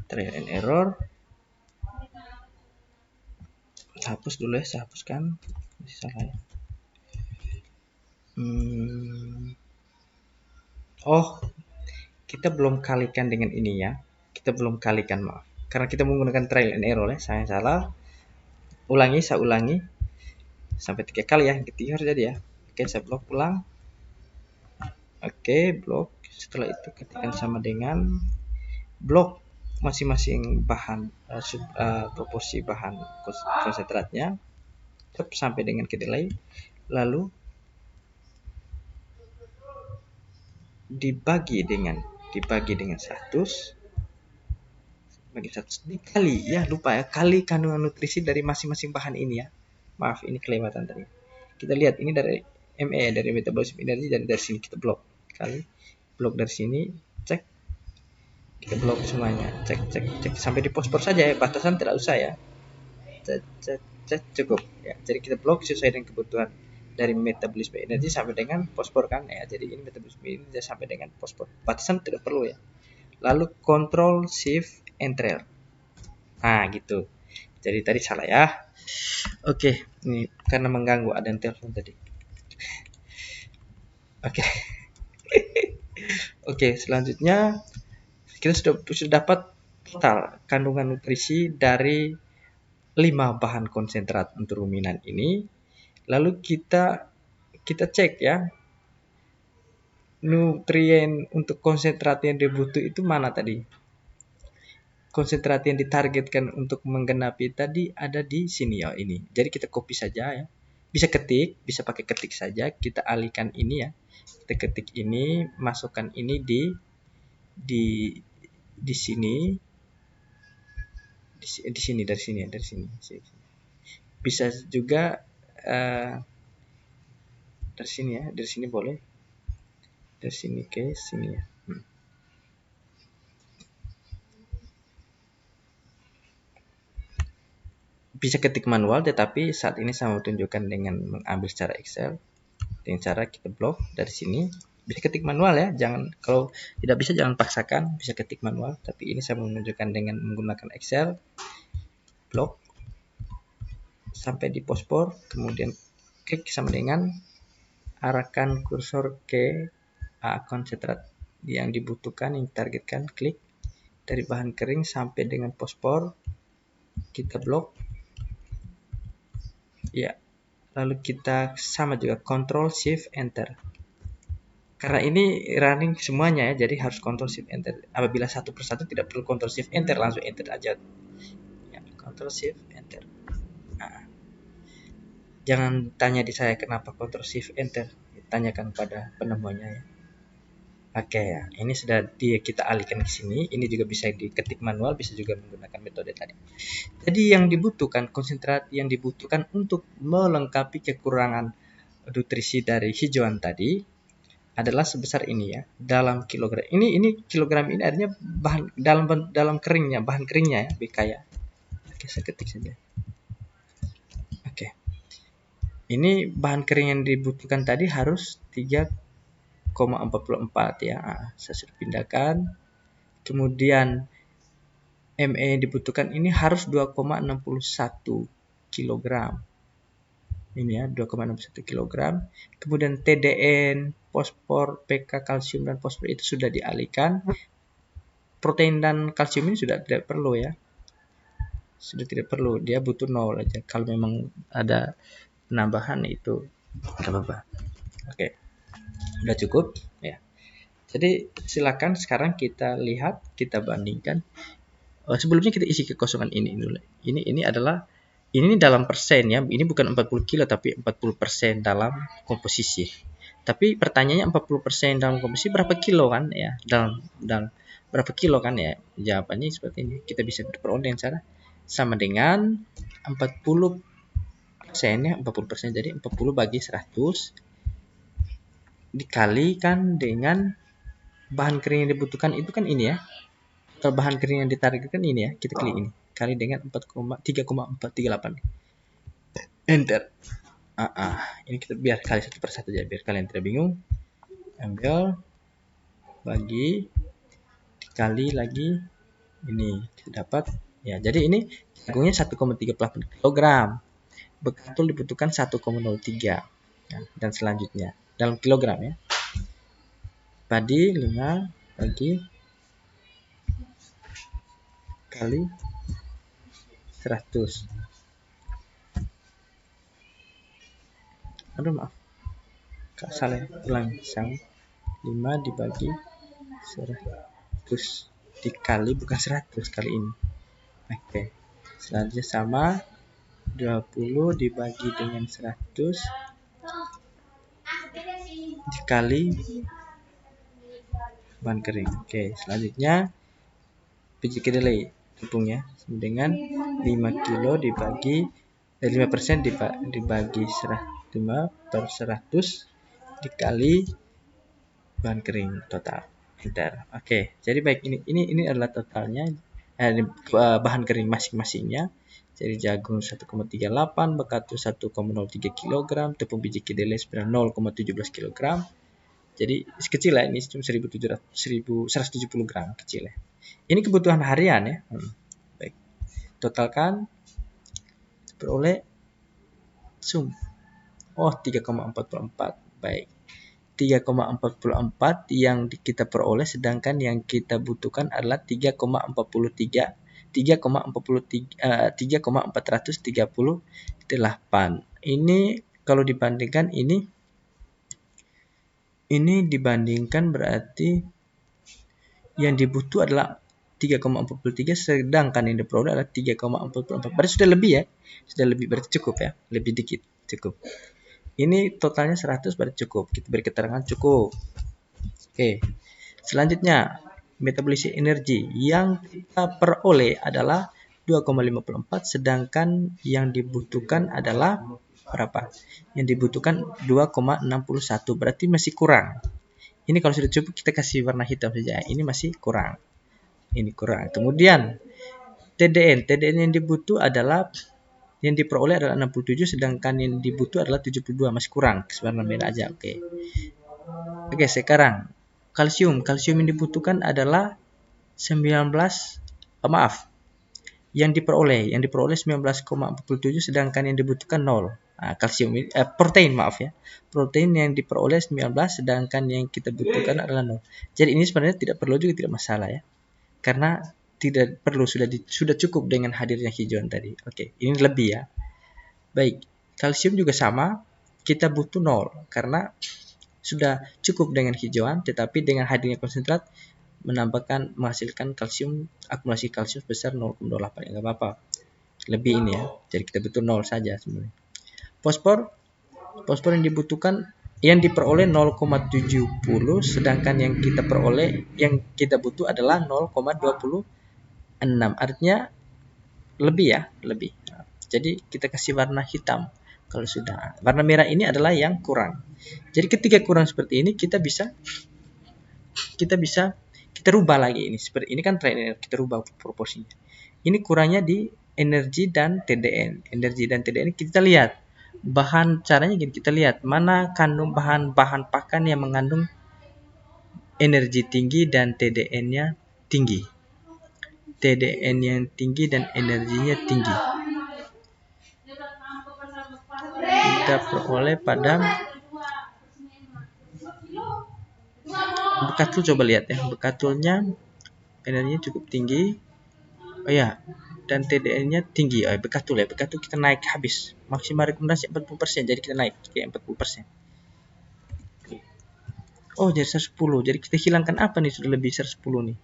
trial and error. Hapus dulu ya, saya hapuskan, masih salah ya. Oh, kita belum kalikan dengan ini ya, kita belum kalikan, maaf, karena kita menggunakan trial and error ya, saya salah. Saya ulangi sampai 3 kali ya, ketiga harus jadi ya. Oke, saya blok ulang. Oke, blok. Setelah itu ketikkan sama dengan blok masing-masing bahan, proporsi bahan konsentratnya sampai dengan kedelai, lalu dibagi dengan 100, bagi 100 dikali ya, lupa ya, kali kandungan nutrisi dari masing-masing bahan ini ya. Maaf, ini kelewatan tadi. Kita lihat ini dari ME, dari metabolisme energi, dari sini kita blok kali, blok dari sini, cek, kita blok semuanya, cek sampai di pospor saja ya, batasan tidak usah ya, cek cukup ya. Jadi kita blok sesuai dengan kebutuhan dari metabolisme energi sampai dengan fosfor kan ya. Jadi ini metabolisme energi sampai dengan fosfor, batasan tidak perlu ya. Lalu control shift enter. Nah gitu. Jadi tadi salah ya. Oke, ini karena mengganggu, ada yang telepon tadi. Oke. Oke, selanjutnya kita sudah dapat total kandungan nutrisi dari 5 bahan konsentrat untuk ruminan ini. Lalu kita cek ya, nutrien untuk konsentrat yang dibutuh itu mana tadi? Konsentrat yang ditargetkan untuk menggenapi tadi ada di sini ya, ini. Jadi kita copy saja ya. bisa ketik, bisa pakai ketik saja. Kita alihkan ini ya. Kita ketik ini, masukkan ini di sini, di sini, dari sini ya, dari sini. Bisa juga dari sini ya, dari sini boleh, dari sini ke sini ya. Bisa ketik manual, tetapi saat ini saya mau tunjukkan dengan mengambil secara Excel, dengan cara kita blok dari sini. Bisa ketik manual ya, jangan, kalau tidak bisa jangan paksakan, bisa ketik manual, tapi ini saya menunjukkan dengan menggunakan Excel. Blok sampai di pospor, kemudian klik sama dengan arahkan kursor ke konsentrat yang dibutuhkan, yang ditargetkan, klik dari bahan kering sampai dengan pospor, kita blok ya. Lalu kita sama juga Ctrl Shift Enter. Karena ini running semuanya ya, jadi harus Ctrl Shift Enter. Apabila satu persatu tidak perlu Ctrl Shift Enter, langsung Enter aja. Ya, Ctrl Shift Enter. Nah, jangan tanya di saya kenapa Ctrl Shift Enter, tanyakan pada penemunya ya. Oke ya, ini sudah kita alihkan ke sini. Ini juga bisa diketik manual, bisa juga menggunakan metode tadi. Jadi yang dibutuhkan, konsentrat yang dibutuhkan untuk melengkapi kekurangan nutrisi dari hijauan tadi adalah sebesar ini ya, dalam kilogram. Ini kilogram ini artinya bahan dalam keringnya, bahan keringnya ya, BK ya. Oke, saya ketik saja. Oke. Ini bahan kering yang dibutuhkan tadi harus 3,44 ya. Saya sudah pindahkan. Kemudian ME yang dibutuhkan ini harus 2,61 kg. Ini ya, 2,61 kg. Kemudian TDN, fosfor, PK, kalsium dan fosfor itu sudah dialihkan. Protein dan kalsium ini sudah tidak perlu ya. Sudah tidak perlu, dia butuh 0 aja. Kalau memang ada penambahan itu enggak apa-apa. Oke. Udah cukup ya. Jadi silakan sekarang kita lihat, kita bandingkan. Sebelumnya kita isi kekosongan ini dulu. Ini adalah ini dalam persen ya. Ini bukan 40 kilo tapi 40% dalam komposisi. Tapi pertanyaannya 40% dalam komposisi berapa kilo kan ya? Dalam berapa kilo kan ya? Jawabannya seperti ini. Kita bisa berperoleh dengan cara sama dengan 40% ya, 40%, jadi 40 bagi 100 dikalikan dengan bahan kering yang dibutuhkan itu kan ini ya. Kalau bahan kering yang ditargetkan ini ya, kita klik ini kali dengan 3,438. Enter. Ini kita biar kali satu persatu aja biar kalian tidak bingung. Ambil bagi dikali lagi ini kita dapat ya. Jadi ini jagungnya 1,38 kg. Betul dibutuhkan 1,03 ya, dan selanjutnya dalam kilogram ya. Padi 5 bagi kali 100. Aduh maaf, salah, ulang. 5 dibagi 100 dikali, bukan 100 kali ini. Oke, selanjutnya sama 20 dibagi dengan 100 dikali bahan kering. Oke, selanjutnya biji kedelai tepungnya dengan 5 kilo dibagi 5% dibagi 5 per 100 dikali bahan kering total. Enter. Oke, jadi baik, ini adalah totalnya bahan kering masing-masingnya. Jadi jagung 1,38, bekatu 1,03 kg, tepung biji kedelai 0,17 kg. Jadi kecil ya, ini cuma 170 gram, kecil ya. Ini kebutuhan harian ya. Baik. Totalkan peroleh sum. 3,44. Baik. 3,44 yang kita peroleh, sedangkan yang kita butuhkan adalah 3,438. Ini kalau dibandingkan ini dibandingkan berarti yang dibutuh adalah 3,43, sedangkan yang diperoleh adalah 3,44. Berarti sudah lebih ya. Sudah lebih, berarti cukup ya, lebih dikit. cukup. Ini totalnya 100 berarti cukup. Kita beri keterangan cukup. Oke. Selanjutnya, metabolisme energi yang kita peroleh adalah 2,54, sedangkan yang dibutuhkan adalah berapa? Yang dibutuhkan 2,61, berarti masih kurang. Ini kalau sudah cukup kita kasih warna hitam saja. Ini masih kurang. Ini kurang. Kemudian TDN yang dibutuh adalah yang diperoleh adalah 67, sedangkan yang dibutuh adalah 72, masih kurang. Warna merah aja. Oke. Oke, sekarang kalsium yang dibutuhkan adalah 19, yang diperoleh 19,47, sedangkan yang dibutuhkan 0. Nah, protein ya. Protein yang diperoleh 19, sedangkan yang kita butuhkan adalah 0. Jadi ini sebenarnya tidak perlu juga, tidak masalah ya. Karena tidak perlu, sudah cukup dengan hadirnya hijauan tadi. Oke, ini lebih ya. Baik, kalsium juga sama, kita butuh 0 karena sudah cukup dengan hijauan, tetapi dengan hadirnya konsentrat menghasilkan kalsium, akumulasi kalsium sebesar 0,28, ya nggak apa-apa. Lebih ini ya, jadi kita butuh 0 saja sebenarnya. Fosfor yang dibutuhkan, yang diperoleh 0,70, sedangkan yang kita butuh adalah 0,26. Artinya lebih ya, lebih. Jadi kita kasih warna hitam kalau sudah. Warna merah ini adalah yang kurang. Jadi ketika kurang seperti ini kita bisa rubah lagi ini. Seperti ini kan trainer, kita rubah proporsinya. Ini kurangnya di energi dan TDN. Energi dan TDN kita lihat. Caranya gini, kita lihat mana kandung bahan pakan yang mengandung energi tinggi dan TDN-nya tinggi. TDN yang tinggi dan energinya tinggi. Kita peroleh pada bekatul, coba lihat ya. Bekatulnya energinya cukup tinggi. Oh ya, dan TDN-nya tinggi. Bekatul kita naik habis. Maksimal rekomendasi 40%, jadi kita naik ke 40%. Oh, jadi 110. Jadi kita hilangkan apa nih, sudah lebih 110 nih.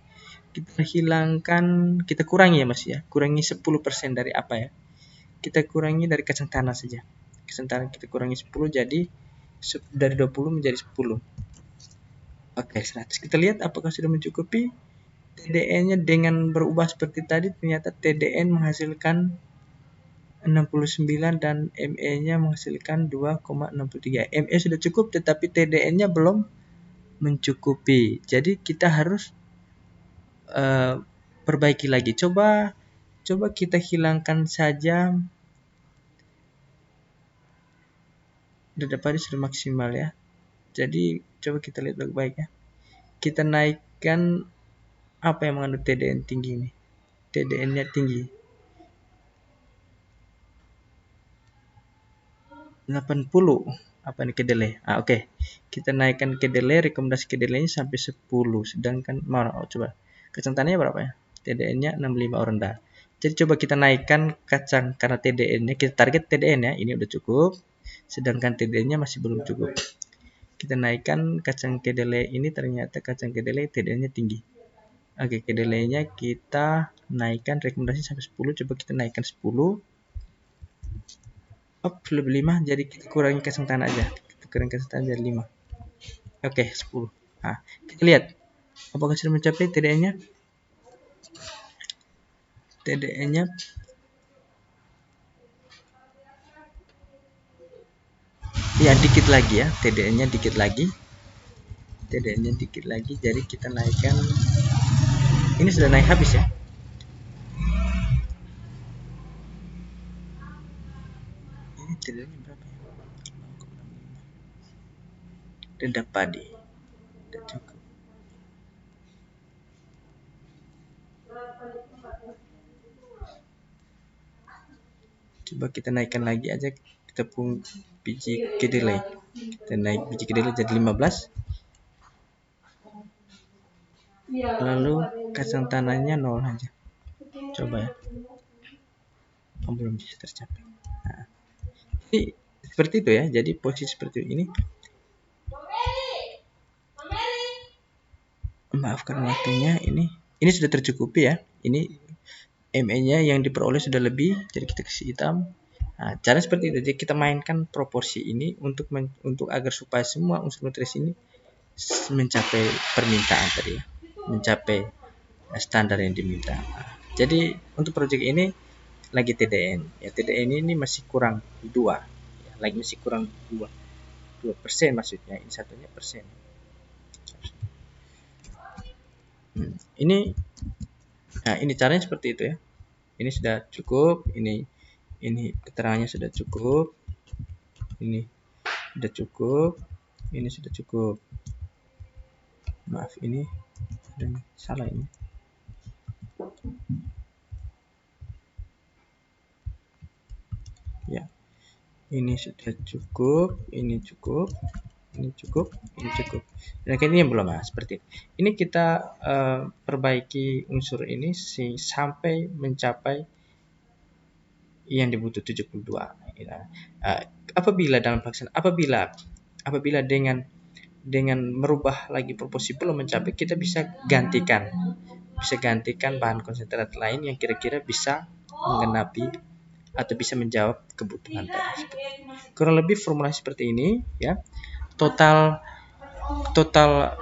Kita kurangi ya Mas ya. Kurangi 10% dari apa ya? Kita kurangi dari kacang tanah saja. Kacang tanah kita kurangi 10, jadi dari 20 menjadi 10. Oke, 100. Kita lihat apakah sudah mencukupi. TDN-nya dengan berubah seperti tadi, ternyata TDN menghasilkan 69 dan ME-nya menghasilkan 2,63. ME sudah cukup, tetapi TDN-nya belum mencukupi. Jadi kita harus perbaiki lagi. Coba kita hilangkan saja. Dada padi sudah maksimal ya. Jadi coba kita lihat baik-baik ya. Kita naikkan apa yang mengandung TDN tinggi ini. TDN-nya tinggi. 80. Apa ini kedelai? Oke. Kita naikkan kedelai, rekomendasi kedelainya sampai 10. Sedangkan coba. Kacang tanahnya berapa ya? TDN-nya 65 rendah. Jadi coba kita naikkan kacang, karena TDN-nya kita target TDN ya. Ini udah cukup. Sedangkan TDN-nya masih belum cukup. Kita naikkan kacang kedelai ini, ternyata kacang kedelai TDN-nya tinggi. Oke, kedelainya kita naikkan rekomendasi sampai 10. Coba kita naikkan 10. Lebih 5, jadi kita kurangi kacang tanah aja. Kita kurangi kacang tanah jadi 5. Oke, 10. Nah, kita lihat apakah sudah mencapai TDN-nya. TDN-nya ya dikit lagi ya, TDN-nya dikit lagi. Jadi kita naikkan. Ini sudah naik habis ya. Ini TDN-nya berapa ya? Dada padi. Tidak cukup. Coba kita naikkan lagi aja tepung biji kedelai. Kita naik biji kedelai jadi 15. Lalu kacang tanahnya 0 aja. Coba ya. Belum bisa tercapai. Nah, jadi seperti itu ya. Jadi posisi seperti ini. Maafkan waktunya ini. Ini sudah tercukupi ya. Ini ME-nya yang diperoleh sudah lebih, jadi kita kasih hitam. Nah, cara seperti itu. Jadi kita mainkan proporsi ini untuk agar supaya semua unsur nutrisi ini mencapai permintaan tadi ya, mencapai standar yang diminta. Nah, jadi untuk proyek ini lagi TDN, ya TDN ini masih kurang 2, ya, lagi masih kurang 2% maksudnya, ini satunya persen. Ini, nah ini caranya seperti itu ya. Ini sudah cukup, ini keterangannya sudah cukup, ini sudah cukup, ini sudah cukup. Maaf, ini ada salah ini. Ya, ini sudah cukup, ini cukup, ini cukup, ini cukup. Dan ini yang belum, seperti ini. Ini kita perbaiki unsur ini sampai mencapai yang dibutuh 72. Ya. Apabila dalam pelaksanaan, apabila dengan merubah lagi proporsi belum mencapai, kita bisa gantikan bahan konsentrat lain yang kira-kira bisa menggenapi atau bisa menjawab kebutuhan tadi. Kurang lebih formulasi seperti ini ya. Total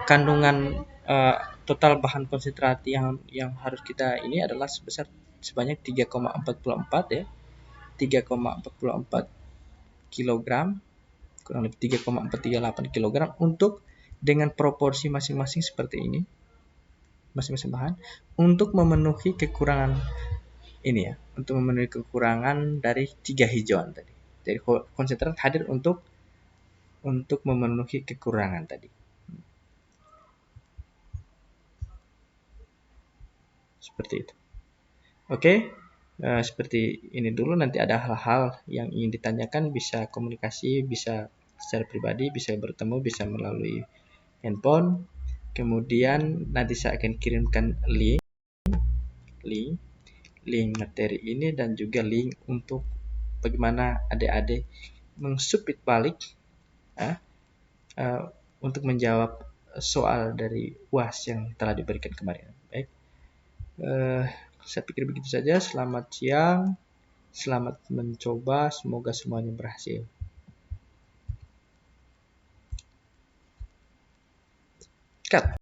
kandungan total bahan konsentrat yang harus kita ini adalah sebanyak 3,44 ya. 3,44 kilogram, kurang lebih 3,438 kilogram untuk dengan proporsi masing-masing seperti ini, masing-masing bahan, untuk memenuhi kekurangan ini ya, untuk memenuhi kekurangan dari 3 hijauan tadi. Jadi konsentrat hadir untuk memenuhi kekurangan tadi. Seperti itu. Oke, seperti ini dulu. Nanti ada hal-hal yang ingin ditanyakan, bisa komunikasi, bisa secara pribadi, bisa bertemu, bisa melalui handphone. Kemudian nanti saya akan kirimkan link materi ini dan juga link untuk bagaimana adik-adik mengsubmit balik untuk menjawab soal dari UAS yang telah diberikan kemarin. Baik, saya pikir begitu saja. Selamat siang, selamat mencoba, semoga semuanya berhasil. Cut.